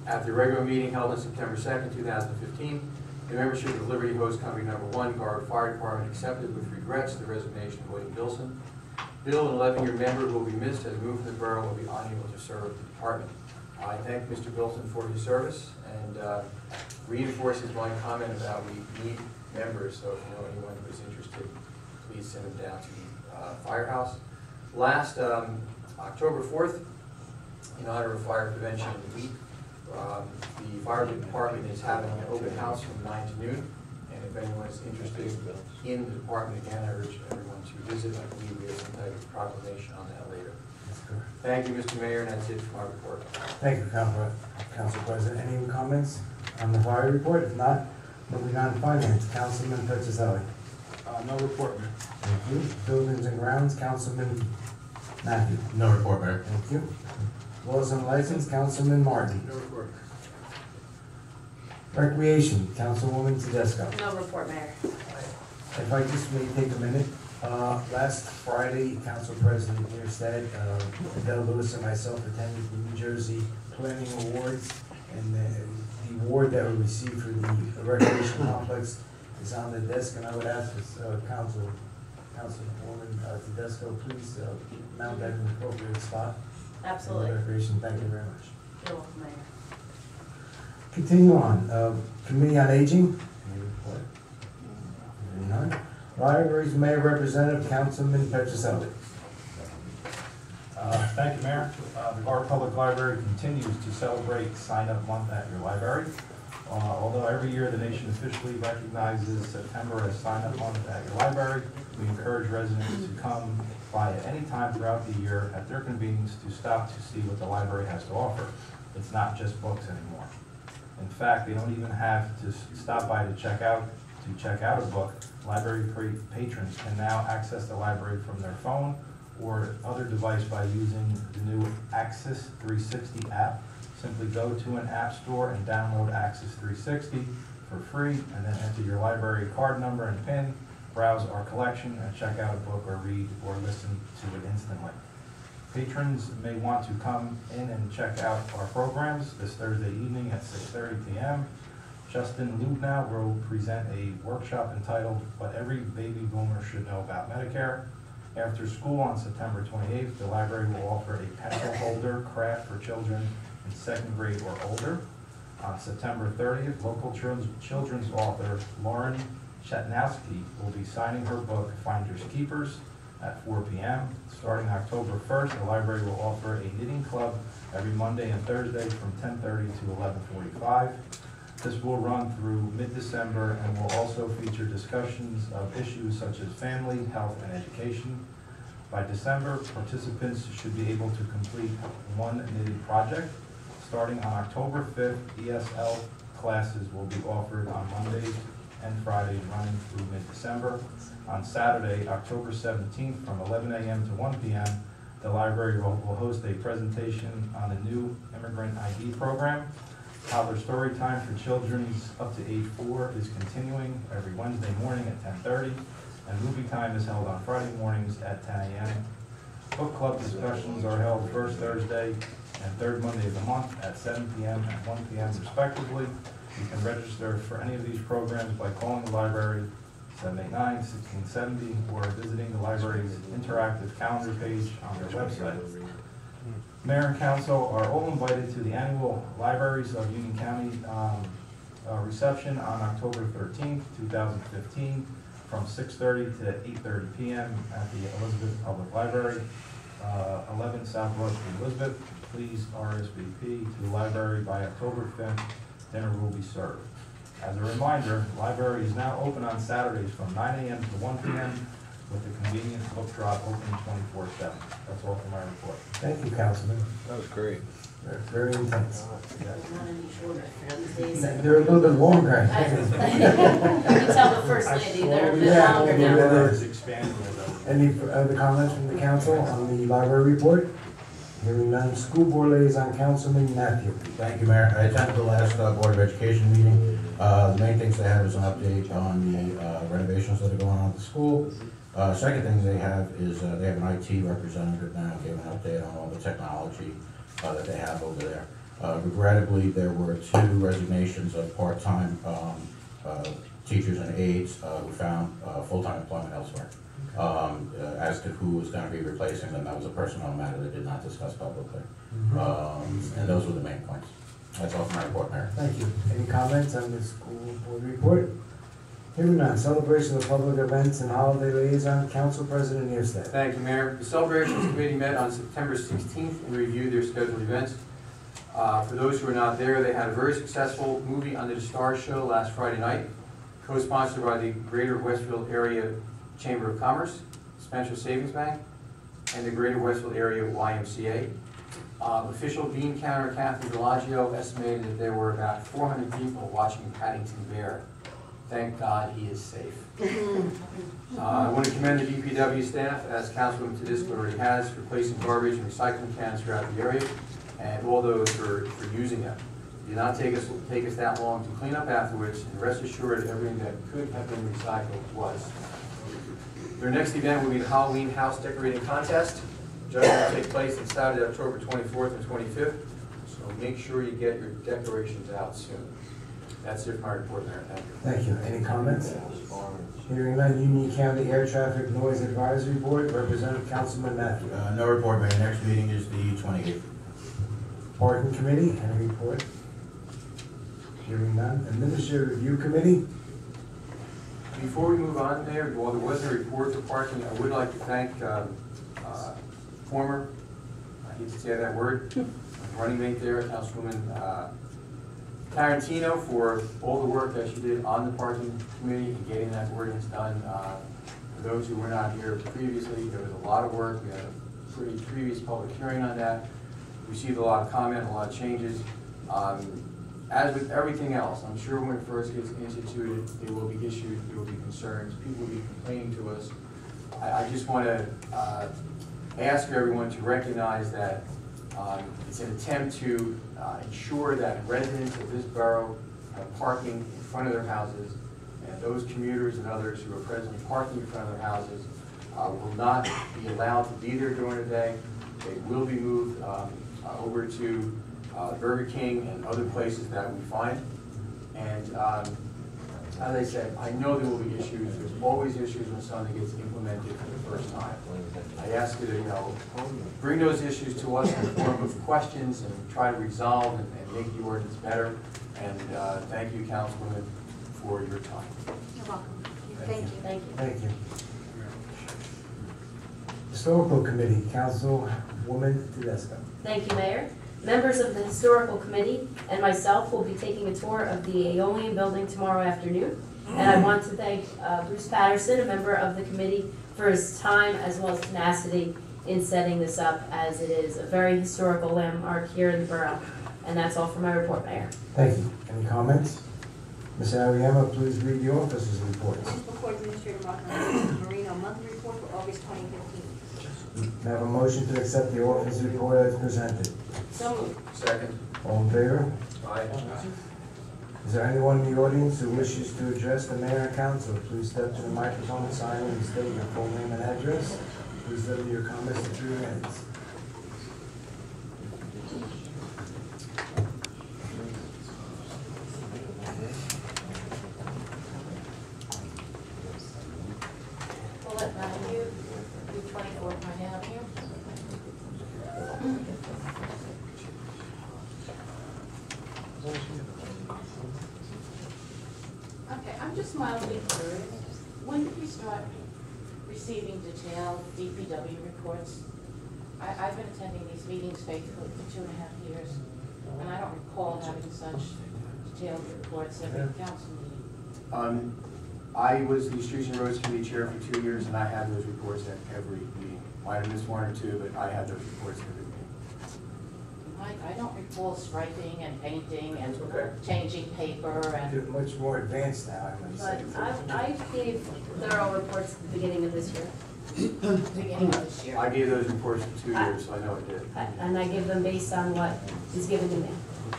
At the regular meeting held on September 2nd, 2015, the membership of Liberty Hose Company No. 1 Garwood Fire Department accepted with regrets the resignation of William Bilson. Bill, an 11-year member, will be missed as moved to the borough and will be unable to serve the department. I thank Mr. Bilson for his service and reinforces my comment about we need members, so if you know anyone who is interested, please send them down to the firehouse. Last October 4th, in honor of Fire Prevention Week. The fire department is having an open house from 9 to noon, and if anyone is interested in the department, again, I urge everyone to visit. I believe we have some type of proclamation on that later. Thank you, Mr. Mayor, and that's it for my report. Thank you, Council President. Any comments on the fire report? If not, moving on to finance, Councilman Petroselli. No report, Mayor. Thank you. Buildings and grounds, Councilman Matthew. No report, Mayor. Thank you. Laws and license, Councilman Martin. No report. Recreation, Councilwoman Tedesco. No report, Mayor. If I just may take a minute, last Friday, Council President Mearstead, Adele Lewis and myself attended the New Jersey Planning Awards, and the award that we received for the recreation complex is on the desk, and I would ask this Councilwoman Tedesco, please mount that in the appropriate spot. Absolutely. Recreation, thank you very much. You're welcome, Mayor. Continue on, Committee on Aging. Any report? Hearing none. Libraries, Mayor Representative, Councilman Petroselli. Thank you, Mayor. The Garwood Public Library continues to celebrate Sign-Up Month at your library. Although every year the nation officially recognizes September as Sign-Up Month at your library, we encourage residents to come by at any time throughout the year at their convenience to stop to see what the library has to offer. It's not just books anymore. In fact, they don't even have to stop by to check out a book. Library patrons can now access the library from their phone or other device by using the new Access 360 app. Simply go to an app store and download Access 360 for free, and then enter your library card number and PIN, browse our collection, and check out a book or read or listen to it instantly. Patrons may want to come in and check out our programs this Thursday evening at 6:30 p.m. Justin Lubnow will present a workshop entitled What Every Baby Boomer Should Know About Medicare. After school on September 28th, the library will offer a pencil holder craft for children in 2nd grade or older. On September 30th, local children's author Lauren Chetnowski will be signing her book, Finders Keepers, at 4 p.m. Starting October 1st, the library will offer a knitting club every Monday and Thursday from 10:30 to 11:45. This will run through mid-December and will also feature discussions of issues such as family, health, and education. By December, participants should be able to complete one knitted project. Starting on October 5th, ESL classes will be offered on Mondays and Fridays running through mid-December. On Saturday, October 17th, from 11 a.m. to 1 p.m., the library will host a presentation on the new immigrant ID program. Toddler story time for children up to age 4 is continuing every Wednesday morning at 10:30, and movie time is held on Friday mornings at 10 a.m. Book club discussions are held first Thursday and third Monday of the month at 7 p.m. and 1 p.m. respectively. You can register for any of these programs by calling the library 789-1670 or visiting the library's interactive calendar page on their website. Mayor and council are all invited to the annual Libraries of Union County reception on October 13th, 2015, from 6:30 to 8:30 p.m. at the Elizabeth Public Library, 11 South Broad Street, Elizabeth. Please RSVP to the library by October 5th. Dinner will be served. As a reminder, the library is now open on Saturdays from 9 a.m. to 1 p.m. with the convenience book drop open 24/7. That's all for my report. Thank you, Councilman. That was great. Very intense. Not any shorter these days. They're a little bit longer. You can tell the first lady, they're a bit Yeah. longer now. Yeah. It's expanding with Any other comments from the council on the library report? Hearing none, school board liaison, Councilman Matthew. Thank you, Mayor. I attended the last Board of Education meeting. The main things they have is an update on the renovations that are going on at the school. Second thing they have is they have an IT representative now giving an update on all the technology that they have over there. Regrettably, there were 2 resignations of part-time teachers and aides who found full-time employment elsewhere. As to who was going to be replacing them, that was a personnel matter that did not discuss publicly. And those were the main points. That's all for my report, Mayor. Thank you. Any comments on the school board report? Hearing none, celebration of public events and holiday liaison, Council President Neerstedt. Thank you, Mayor. The Celebrations Committee met on September 16th and reviewed their scheduled events. For those who are not there, they had a very successful movie Under the Stars show last Friday night, co-sponsored by the Greater Westfield Area Chamber of Commerce, Spencer Savings Bank, and the Greater Westfield Area YMCA. Official bean counter Kathy Bellagio estimated that there were about 400 people watching Paddington Bear. Thank God he is safe. I want to commend the DPW staff, as Councilman Tedesco already has, for placing garbage and recycling cans throughout the area, and all those for using them. It did not take us that long to clean up afterwards, and rest assured everything that could have been recycled was. Their next event will be the Halloween House Decorating Contest. Judgment will take place on Saturday, October 24th and 25th, so make sure you get your decorations out soon. That's it for my report, Mayor. Thank you. Thank you. Any comments? Hearing none, Union County Air Traffic Noise Advisory Board, Representative Councilman Matthew. No report, Mayor. Next meeting is the 28th. Parking Committee, any report? Hearing none. Administrative Review Committee, Before we move on, Mayor, while there was a report for parking, I would like to thank former, I hate to say that word, running mate there, Councilwoman Tarantino, for all the work that she did on the parking committee and getting that ordinance done. For those who were not here previously, there was a lot of work. We had a pretty previous public hearing on that. Received a lot of comment, a lot of changes. As with everything else, I'm sure when it first gets instituted, there will be issues, there will be concerns, people will be complaining to us. I just want to ask everyone to recognize that it's an attempt to ensure that residents of this borough have parking in front of their houses, and those commuters and others who are presently parking in front of their houses will not be allowed to be there during the day. They will be moved over to Burger King and other places that we find. And as I said, I know there will be issues. There's always issues when something gets implemented for the first time. I ask you to, bring those issues to us in the form of questions and try to resolve and make the ordinance better. And thank you, Councilwoman, for your time. You're welcome. Thank you. Thank you. thank you. Historical Committee, Councilwoman Tedesco. Thank you, Mayor. Members of the Historical Committee and myself will be taking a tour of the Aeolian Building tomorrow afternoon. And I want to thank Bruce Patterson, a member of the committee, for his time as well as tenacity in setting this up, as it is a very historical landmark here in the borough. And that's all for my report, Mayor. Thank you. Any comments? Ms. Ariema, please read the officers' reports. Municipal Court Administrator Marino, monthly report for August 2015. May I have a motion to accept the officers' report as presented? So moved. Second. All in favor? Aye. Is there anyone in the audience who wishes to address the mayor and council? Please step to the microphone, sign and state your full name and address. Please limit your comments to 3 minutes. Paulette Matthew, 224 Pine Avenue. Okay, I'm just mildly curious. When did you start receiving detailed DPW reports? I've been attending these meetings faithfully for 2.5 years, and I don't recall having such detailed reports every council meeting. I was the Streets and Roads Committee Chair for 2 years, and I had those reports at every meeting. Might have missed 1 or 2, but I had those reports every meeting. I don't recall striping and painting and Okay. changing paper and. You're much more advanced now, I might say. But I gave thorough reports at the beginning of this year. Beginning of this year. I gave those reports for 2 years, so I know I did. And I give them based on what is given to me.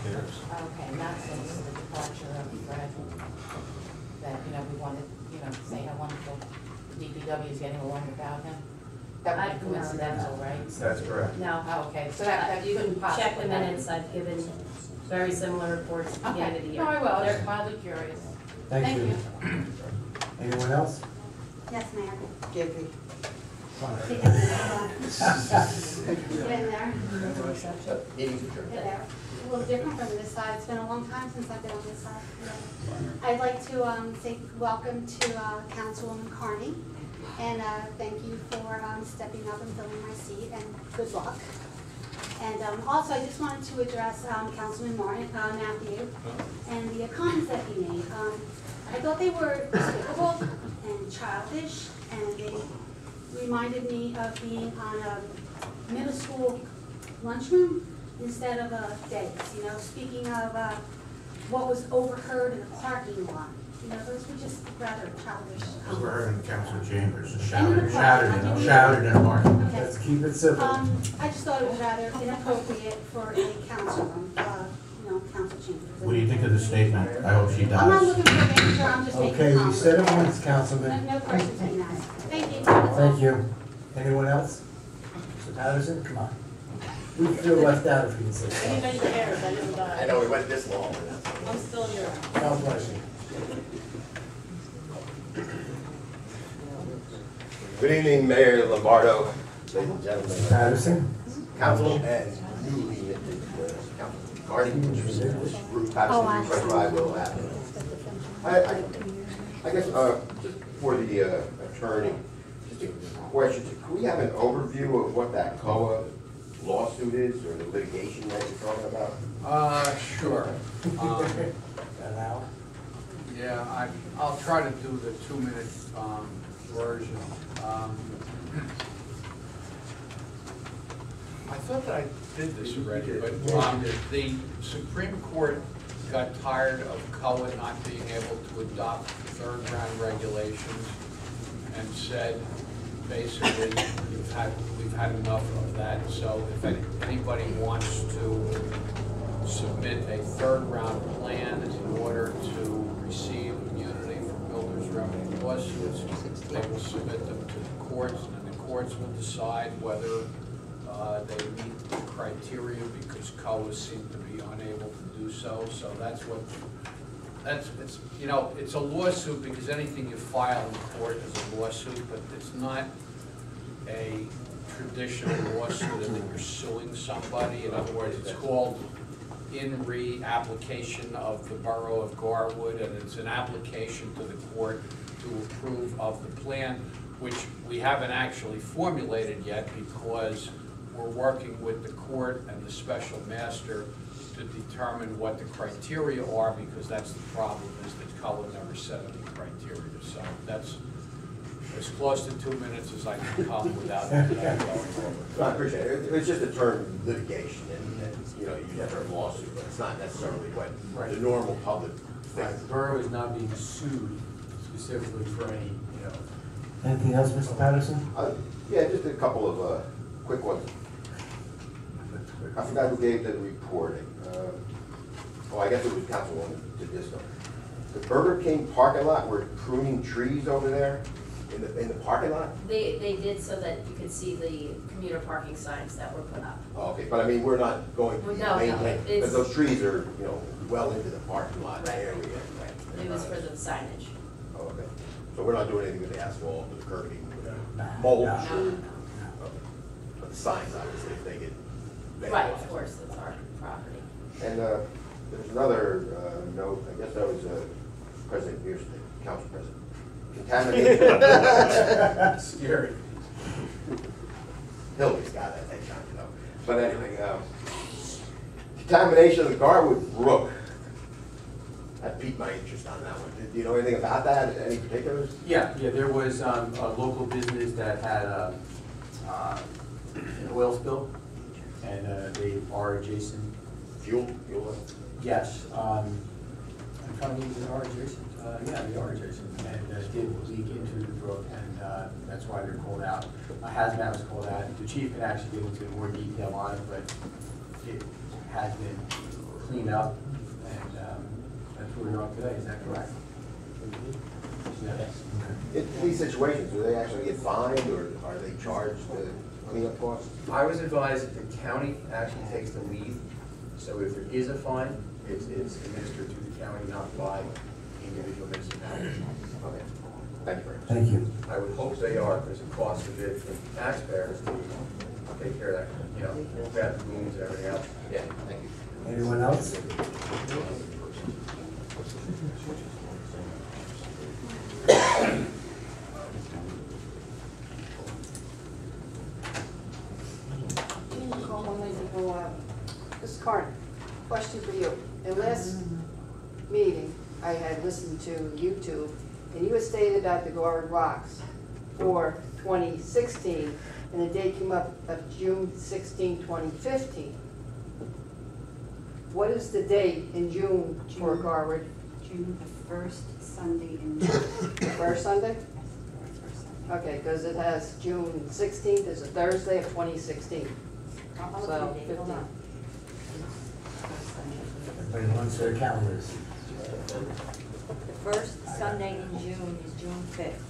Okay, not since the departure of Fred, that, we wanted, to say how wonderful DPW is getting along without him. That would be No, coincidental, right? That's correct. No. Oh, okay, so that You couldn't can possibly check the happen. minutes, I've given very similar reports at the beginning of the Okay, year. no, I will, I was mildly curious. Thank you. Anyone else? Yes, Mayor. JP. Getting there. Get there. A little different from this side. It's been a long time since I've been on this side. I'd like to say welcome to Councilwoman Carney, and thank you for stepping up and filling my seat, and good luck. And also, I just wanted to address Councilman Matthew and the comments that he made. I thought they were despicable and childish, and they reminded me of being on a middle school lunchroom instead of a dais, you know, speaking of what was overheard in the parking lot. You know, those were just rather childish. Overheard in the council chambers, shouted in the market. Okay. Let's keep it simple. I just thought it was rather inappropriate for a councilman, you know, council chambers. What do you think of the statement? I hope she I'm not dies. looking for an answer, I'm just making Okay, you comments. said it once, Councilman. No questions being asked. Thank you. Thank you. Anyone else? Mr. Patterson, come on. We feel left out if you can say something. Anybody cares, I didn't die. I know we went this long. I'm still here. God bless you. Good evening, Mayor Lombardo, ladies and gentlemen, Patterson? council, and newly minted council. Marty, Ruth Patterson, Fresh Drive, Little Avenue. I guess, just for the attorney, just a question, can we have an overview of what that COA lawsuit is, or the litigation that you're talking about? Sure. An hour? Yeah, I'll try to do the 2-minute version. I thought that I did this already, but the Supreme Court got tired of COA not being able to adopt third-round regulations and said, basically, we've had enough of that. So if anybody wants to submit a third-round plan in order to receive immunity from builders' remedy lawsuits, they will submit them to the courts, and the courts will decide whether they meet the criteria, because COA seem to be unable to do so. So that's what, it's, you know, it's a lawsuit because anything you file in court is a lawsuit, but it's not a traditional lawsuit in that you're suing somebody. In other words, it's called in re-application of the Borough of Garwood, and it's an application to the court to approve of the plan, which we haven't actually formulated yet because we're working with the court and the special master to determine what the criteria are, because that's the problem, is that COA never set any criteria. So that's as close to 2 minutes as I can come without going over. No, I appreciate it. It's just the term litigation, and you know, you have a lawsuit, but it's not necessarily what the normal public thinks. The borough is not being sued specifically for any, you know. Anything else, Mr. Patterson? Yeah, just a couple of quick ones. I forgot who gave the reporting. Oh, I guess it was Councilwoman Tedisco. The Burger King parking lot, we're pruning trees over there in the parking lot? They did so that you could see the commuter parking signs that were put up. Oh, okay, but I mean, we're not going to No, maintain, it's- because those trees are, you know, well into the parking lot Right. area. Right. It was for the signage. Oh, okay. So we're not doing anything with the asphalt, with the curbing, with the mold? No. No, no, no. Okay. But the signs, obviously, if they get Right, vandalized. of course, that's our property. And there's another note, I guess that was President Pierce, the council president. Contamination. Scary. Hillary's got that, they can't, you know. But anyway, contamination of the Garwood Brook. That piqued my interest on that one. Do you know anything about that? Any particulars? Yeah, there was a local business that had an oil spill, and they are adjacent. Fuel? Yes, I'm trying to think if they are adjacent. Yeah, they are adjacent, and did leak into the brook, and that's why they're called out. Hazmat was called out. The chief can actually get into more detail on it, but it has been cleaned up, and that's where we are today. Is that correct? Yes. In these situations, do they actually get fined, or are they charged cleanup costs? I was advised that the county actually takes the lead, so if there is a fine, it's administered through the county, not by individual municipalities. Okay. Thank you very much. Thank you. I would hope they are, because it costs a bit for taxpayers to take care of that, you know, bathroom rooms and everything else. Yeah, thank you. Anyone else? Ms. Carter, question for you. In last meeting, I had listened to YouTube, and you had stated about the Garwood Rocks for 2016, and the date came up of June 16, 2015. What is the date in June for Garwood? June the first Sunday in June. First Sunday? Okay, because it has June 16th is a Thursday of 2016. I'll look So, at the date. Hold 15. on. Everybody wants their calendars. The first Sunday in June is June 5th.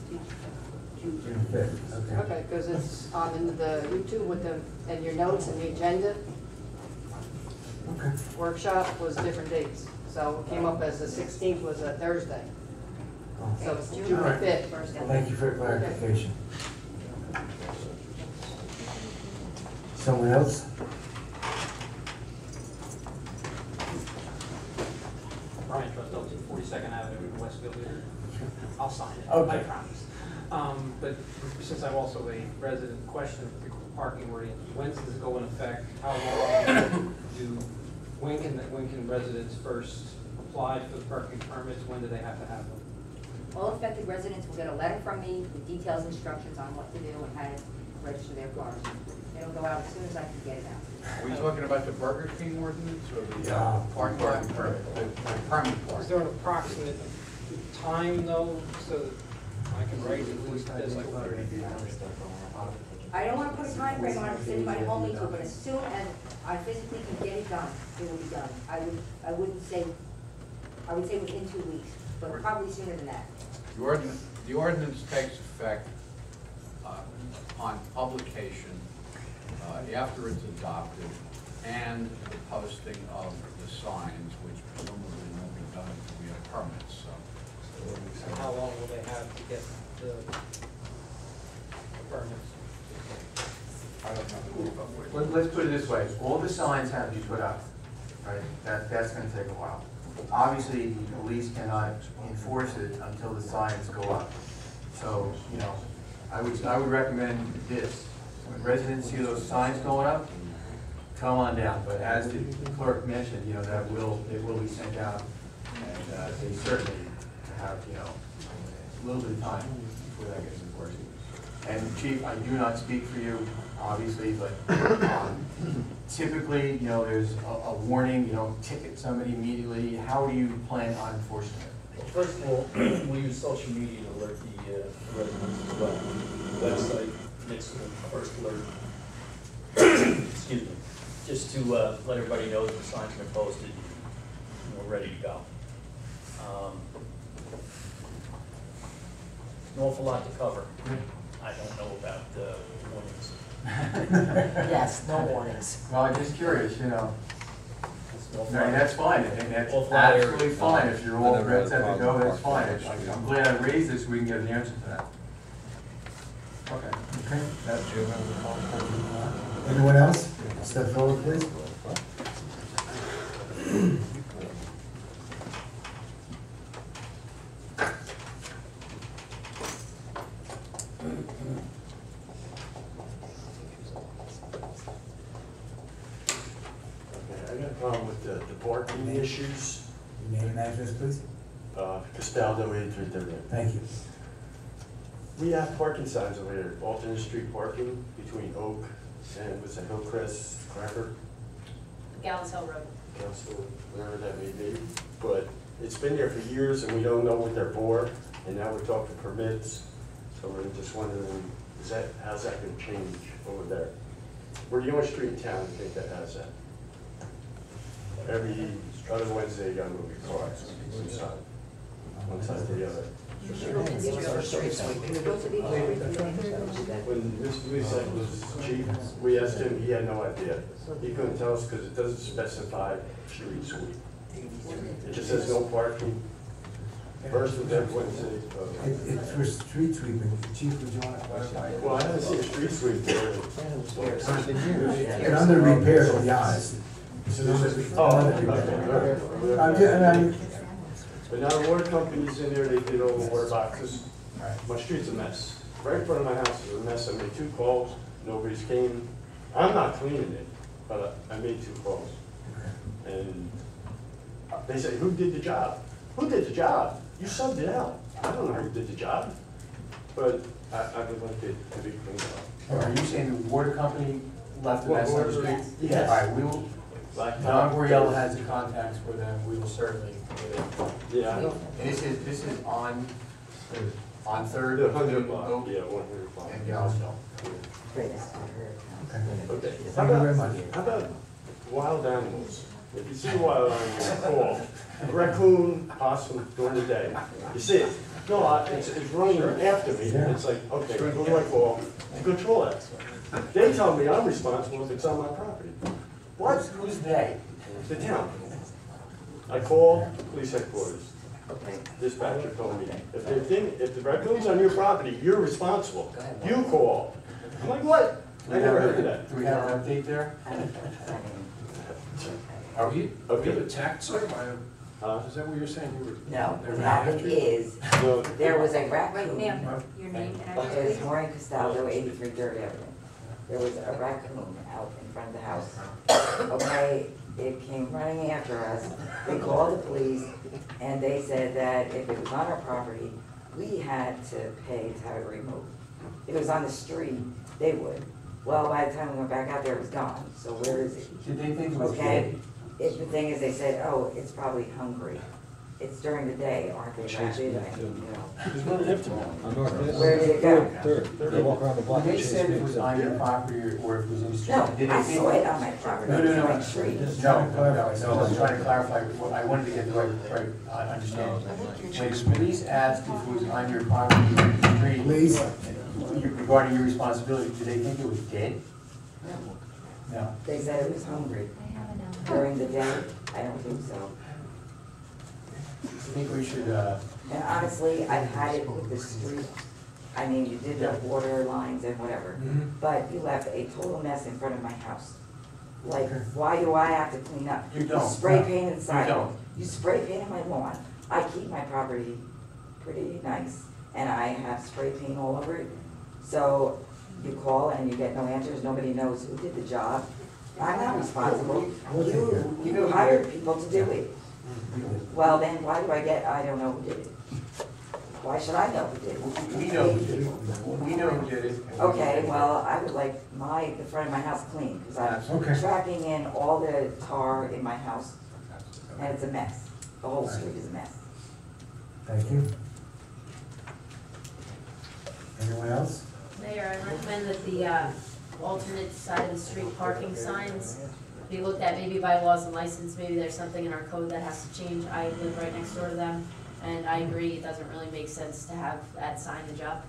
June 5th, okay. Okay, because it's on in the YouTube with the, and your notes and the agenda. Okay. Workshop was different dates. So it came up as the 16th was a Thursday. Oh. So it's June All right. 5th. First Well, thank you for your clarification. Someone else? Brian Trustel, 42nd Avenue in Westfield here. I'll sign it, Okay. I promise. But since I'm also a resident, question, parking ordinance, when's this go in effect? How long when can residents first apply for the parking permits? When do they have to have them? All affected residents will get a letter from me with details, instructions on what to do and how to register their cars. It'll go out as soon as I can get it out. Are we talking about the Burger King ordinance or the parking lot permit? The permit part? Is there an approximate time though, so that I can write at least this, like 30 days? I don't want to put a time frame on it, because anybody hold me to it, but as soon as I physically can get it done, it will be done. I would say within 2 weeks, but probably sooner than that. The ordinance takes effect on publication after it's adopted and the posting of the signs, which presumably will be done if we have permits, so. And how long will they have to get the permits? I don't know. Let's put it this way, all the signs have to be put up, right? That's gonna take a while. Obviously, the police cannot enforce it until the signs go up. So, you know, I would recommend this. When residents see those signs going up, come on down. But as the clerk mentioned, you know, it will be sent out, and they certainly have, you know, a little bit of time before that gets enforced. And Chief, I do not speak for you, obviously, but typically, you know, there's a warning, you don't ticket somebody immediately. How do you plan on enforcing it? Well, first of all, we use social media to alert the residents as well. Website makes the first alert. Excuse me. Just to let everybody know that the signs have been posted and we're ready to go. An awful lot to cover. I don't know about warnings. Yes, no warnings. Well, I'm just curious, you know. No, That's fine, and that's Awful lot of absolutely areas. fine. If you're all set to go, that's fine. I'm glad I raised this, we can get an answer to that. Okay. Okay. Anyone else? Step forward, please. I got a problem with the parking issues. Your name and address, please. Castaldo, 8330. Thank you. We have parking signs over there, alternate street parking between Oak and what's that, Hillcrest, Cracker, Gallows Hill Road. Council, whatever that may be. But it's been there for years and we don't know what they're for, and now we're talking permits. So we're just wondering, how's that gonna change over there? We're the only street in town, I think, that has that. Every other Wednesday, you gotta move your cars, one side to the other. When Mr. Musek was chief, we asked him, he had no idea. He couldn't tell us because it doesn't specify street sweep. It just says no parking. First and third Wednesday. It's for street sweeping. Chief, would you want to clarify? Well, I haven't seen a street sweep there. And under repair, to be honest. It's under repair. But now the water company's in there, they did all the water boxes. My street's a mess. Right in front of my house is a mess. I made 2 calls, nobody's came. I'm not cleaning it, but I made 2 calls. And they say, who did the job? Who did the job? You subbed it out. I don't know who did the job, but I would like it to be cleaned up. Are you saying the water company left a Well, mess on the whoever- street? Yes. All right, we will, Blacktop. Don Goriel has the contacts for them, we will certainly. Yeah, I know. And this is on Third. The 100 block, yeah, 100 block. And Galveston. Okay. Thank you very much. How about wild animals? If you see a wild animal, call. Raccoon, possum during the day. You see it? No, it's running after me. It's like, okay, who do I call to control it? They tell me I'm responsible if it's on my property. What? Who's they? The town. I call police headquarters. Dispatcher told me, if the raccoon's on your property, you're responsible. You call. I'm like, what? I never heard of that. Do we have an update there? Are we attacked, sir? Is that what you're saying? No, what happened is, there was a raccoon. Ma'am, your name and address, It's please. Maureen Castaldo, 83 Dirt Avenue. There was a raccoon out in front of the house. Okay, it came running after us. We called the police, and they said that if it was on our property, we had to pay to have it removed. If it was on the street, they would. Well, by the time we went back out there, it was gone. So where is it? Did they think it was Okay, dead? the thing is, they said, oh, it's probably hungry. It's during the day, aren't they rabid? I mean, you know. There's one after me. Where did it go? They walk around the block. They said it was on your property or it was in the street. No, Did they I think- saw it on my property. No, It was on my no, street. no, I was trying to clarify, I wanted to get the right understanding. When the police asked if it was on your property or in the street. Please. Regarding your responsibility, did they think it was dead? No. They said it was hungry. During the day, I don't think so. I think we should, And honestly, I've had it with the street. I mean, you did the water lines and whatever, but you left a total mess in front of my house. Like, why do I have to clean up? You don't. Spray painted the You sidewalk. don't. You spray painted my lawn. I keep my property pretty nice, and I have spray paint all over it. So you call and you get no answers, nobody knows who did the job. I'm not responsible. You hired people to do it. Well, then why do I don't know who did it? Why should I know who did it? we know who did it. We know who did it. Okay, well, I would like the front of my house clean, because I'm Okay. tracking in all the tar in my house, and it's a mess. The whole street is a mess. Thank you. Anyone else? Mayor, I recommend that the alternate side of the street parking signs be looked at maybe by laws and license. Maybe there's something in our code that has to change. I live right next door to them, and I agree, it doesn't really make sense to have that signage up.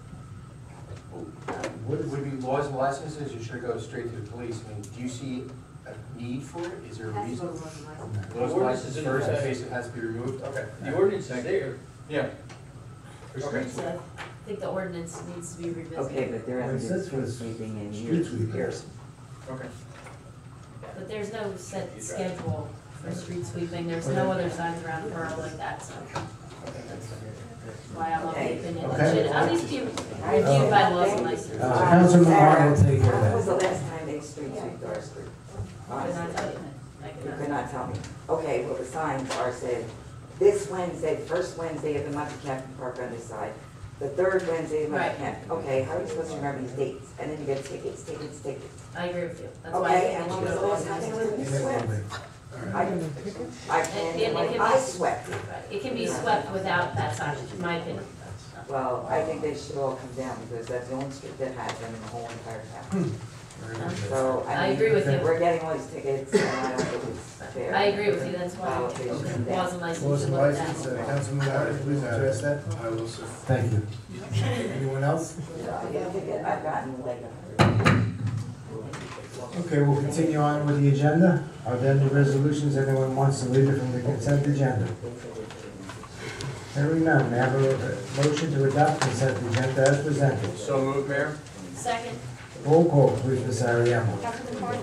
Would it be laws and licenses, or should it go straight to the police? I mean, do you see a need for it? Is there a reason? Laws and licenses first, in case it has to be removed? Okay. The ordinance is there. Yeah. Okay. So I think the ordinance needs to be revisited. Okay, but there hasn't been street sweeping in years. Okay. But there's no set schedule for street sweeping. There's no other signs around the borough like that, so. Why I'm of the opinion it should at least be reviewed by laws and license. Councilman Hart will take care of When was the that. last time they street swept our street? I could not tell you. You could not tell me. Okay, well, the signs are said, this Wednesday, first Wednesday of the month, you can't park on this side. The third Wednesday of the month, you Right. can't. Okay, how are you supposed to remember these dates? And then you get tickets. I agree with you. That's why I Okay, think and it when was should the go last time they were swept? I And it can be- I swept it. It can be swept without that signage, in my opinion. Well, I think they should all come down, because that's the only street that has them in the whole entire town. So, I mean, agree with you. We're getting all these tickets, and I don't think it's fair. I agree with you, that's why They should come down. laws and license Laws should and look at license, that. Councilman Hart, please address that. I will, sir. Thank you. Anyone else? I've gotten like Okay, we'll continue on with the agenda. Are there any resolutions anyone wants to leave it from the consent agenda? Hearing none, may I have a motion to adopt consent agenda as presented? So moved, Mayor. Second. Roll call, please, Ms. Ariemo. Councilman Carney?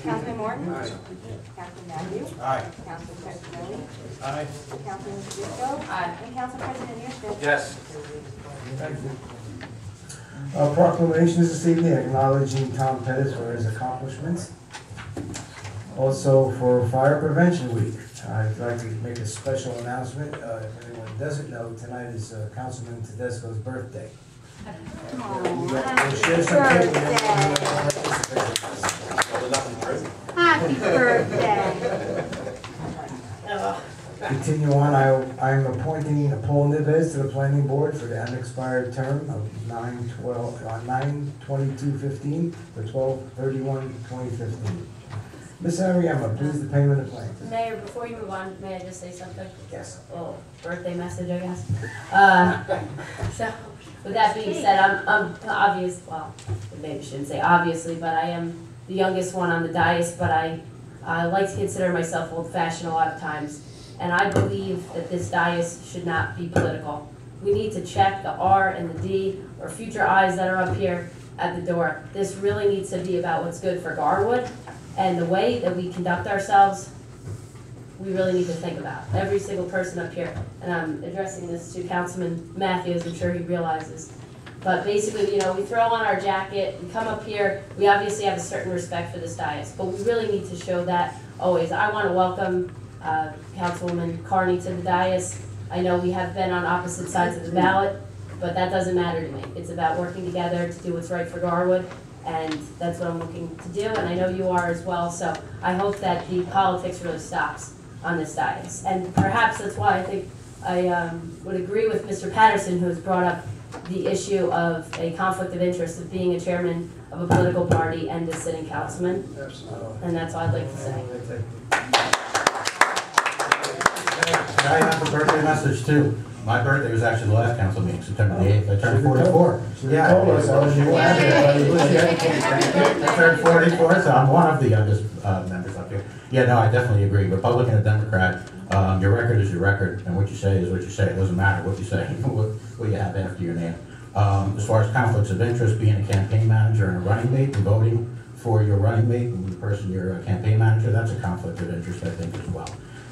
Councilman Martin? Aye. Councilman Matthews? Aye. Councilman President? Aye. Councilman Fisco? Aye. And Council President Hurst? Yes. Thank you. Proclamations this evening acknowledging Tom Pettis for his accomplishments. Also for Fire Prevention Week, I'd like to make a special announcement. If anyone doesn't know, tonight is Councilman Tedesco's birthday. We'll share some cake with everyone who participated. Happy birthday. Continue on, I am appointing Paul Nivez to the planning board for the unexpired term of 9/22/15 to 12/31/2015. Ms. Ariema, please the payment of claims. Mayor, before you move on, may I just say something? Yes. A little birthday message, I guess. So, with that being said, I'm obvious, well, maybe I shouldn't say obviously, but I am the youngest one on the dais, but I like to consider myself old-fashioned a lot of times. And I believe that this dais should not be political. We need to check the R and the D, or future I's that are up here at the door. This really needs to be about what's good for Garwood, and the way that we conduct ourselves, we really need to think about. Every single person up here, and I'm addressing this to Councilman Matthews, I'm sure he realizes. But basically, you know, we throw on our jacket, we come up here, we obviously have a certain respect for this dais, but we really need to show that always. I want to welcome Councilwoman Carney to the dais. I know we have been on opposite sides of the ballot, but that doesn't matter to me. It's about working together to do what's right for Garwood, and that's what I'm looking to do, and I know you are as well, so I hope that the politics really stops on this dais. And perhaps that's why I think I would agree with Mr. Patterson, who has brought up the issue of a conflict of interest of being a chairman of a political party and a sitting councilman. Absolutely. And that's all I'd like to say. I have a birthday message too. My birthday was actually the last council meeting, September the 8th. I turned 44. Yeah. told us, I was I turned 44, so I'm one of the youngest members up here. Yeah, no, I definitely agree. Republican and Democrat, your record is your record, and what you say is what you say. It doesn't matter what you say, what you have after your name. As far as conflicts of interest, being a campaign manager and a running mate and voting for your running mate and the person you're a campaign manager, that's a conflict of interest, I think, as well.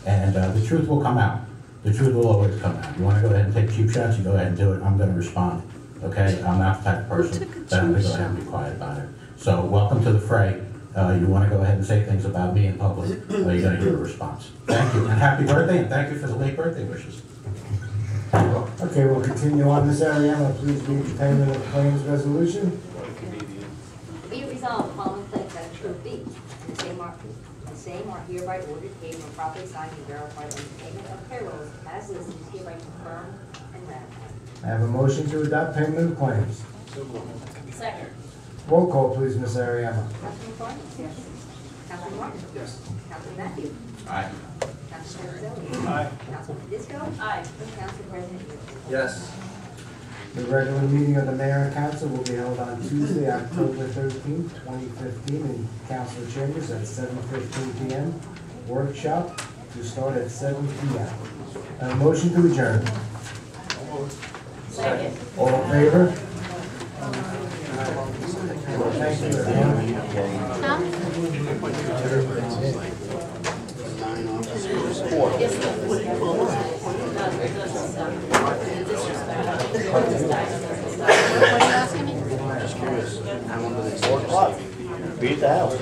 And the truth will come out. The truth will always come out. You want to go ahead and take cheap shots, you go ahead and do it. I'm going to respond, okay? I'm not the type of person that I'm going to go ahead and be quiet about it. So welcome to the fray. You want to go ahead and say things about me in public, you're going to hear a response. Thank you, and happy birthday, and thank you for the late birthday wishes. Okay, we'll continue on. Ms. Ariema, please read the payment of claims resolution. Be it resolved, the following claims that should be, and the same are hereby ordered, paid, and properly signed and verified, and the payment of payrolls as listed is hereby confirmed and ratified. I have a motion to adopt payment of claims. Second. Roll call, please, Ms. Ariema. Councilman Carney? Yes. Councilman Martin? Yes. Councilman Matthews? Aye. Councilman President? Aye. Councilman Fisco? Aye. And Council President Hurst? Yes. The regular meeting of the mayor and council will be held on Tuesday, October 13th, 2015, in council chambers at 7:15 p.m. Workshop to start at 7 p.m. A motion to adjourn. Second. All in favor? Thank you, everyone. What are you asking me? Beat the house.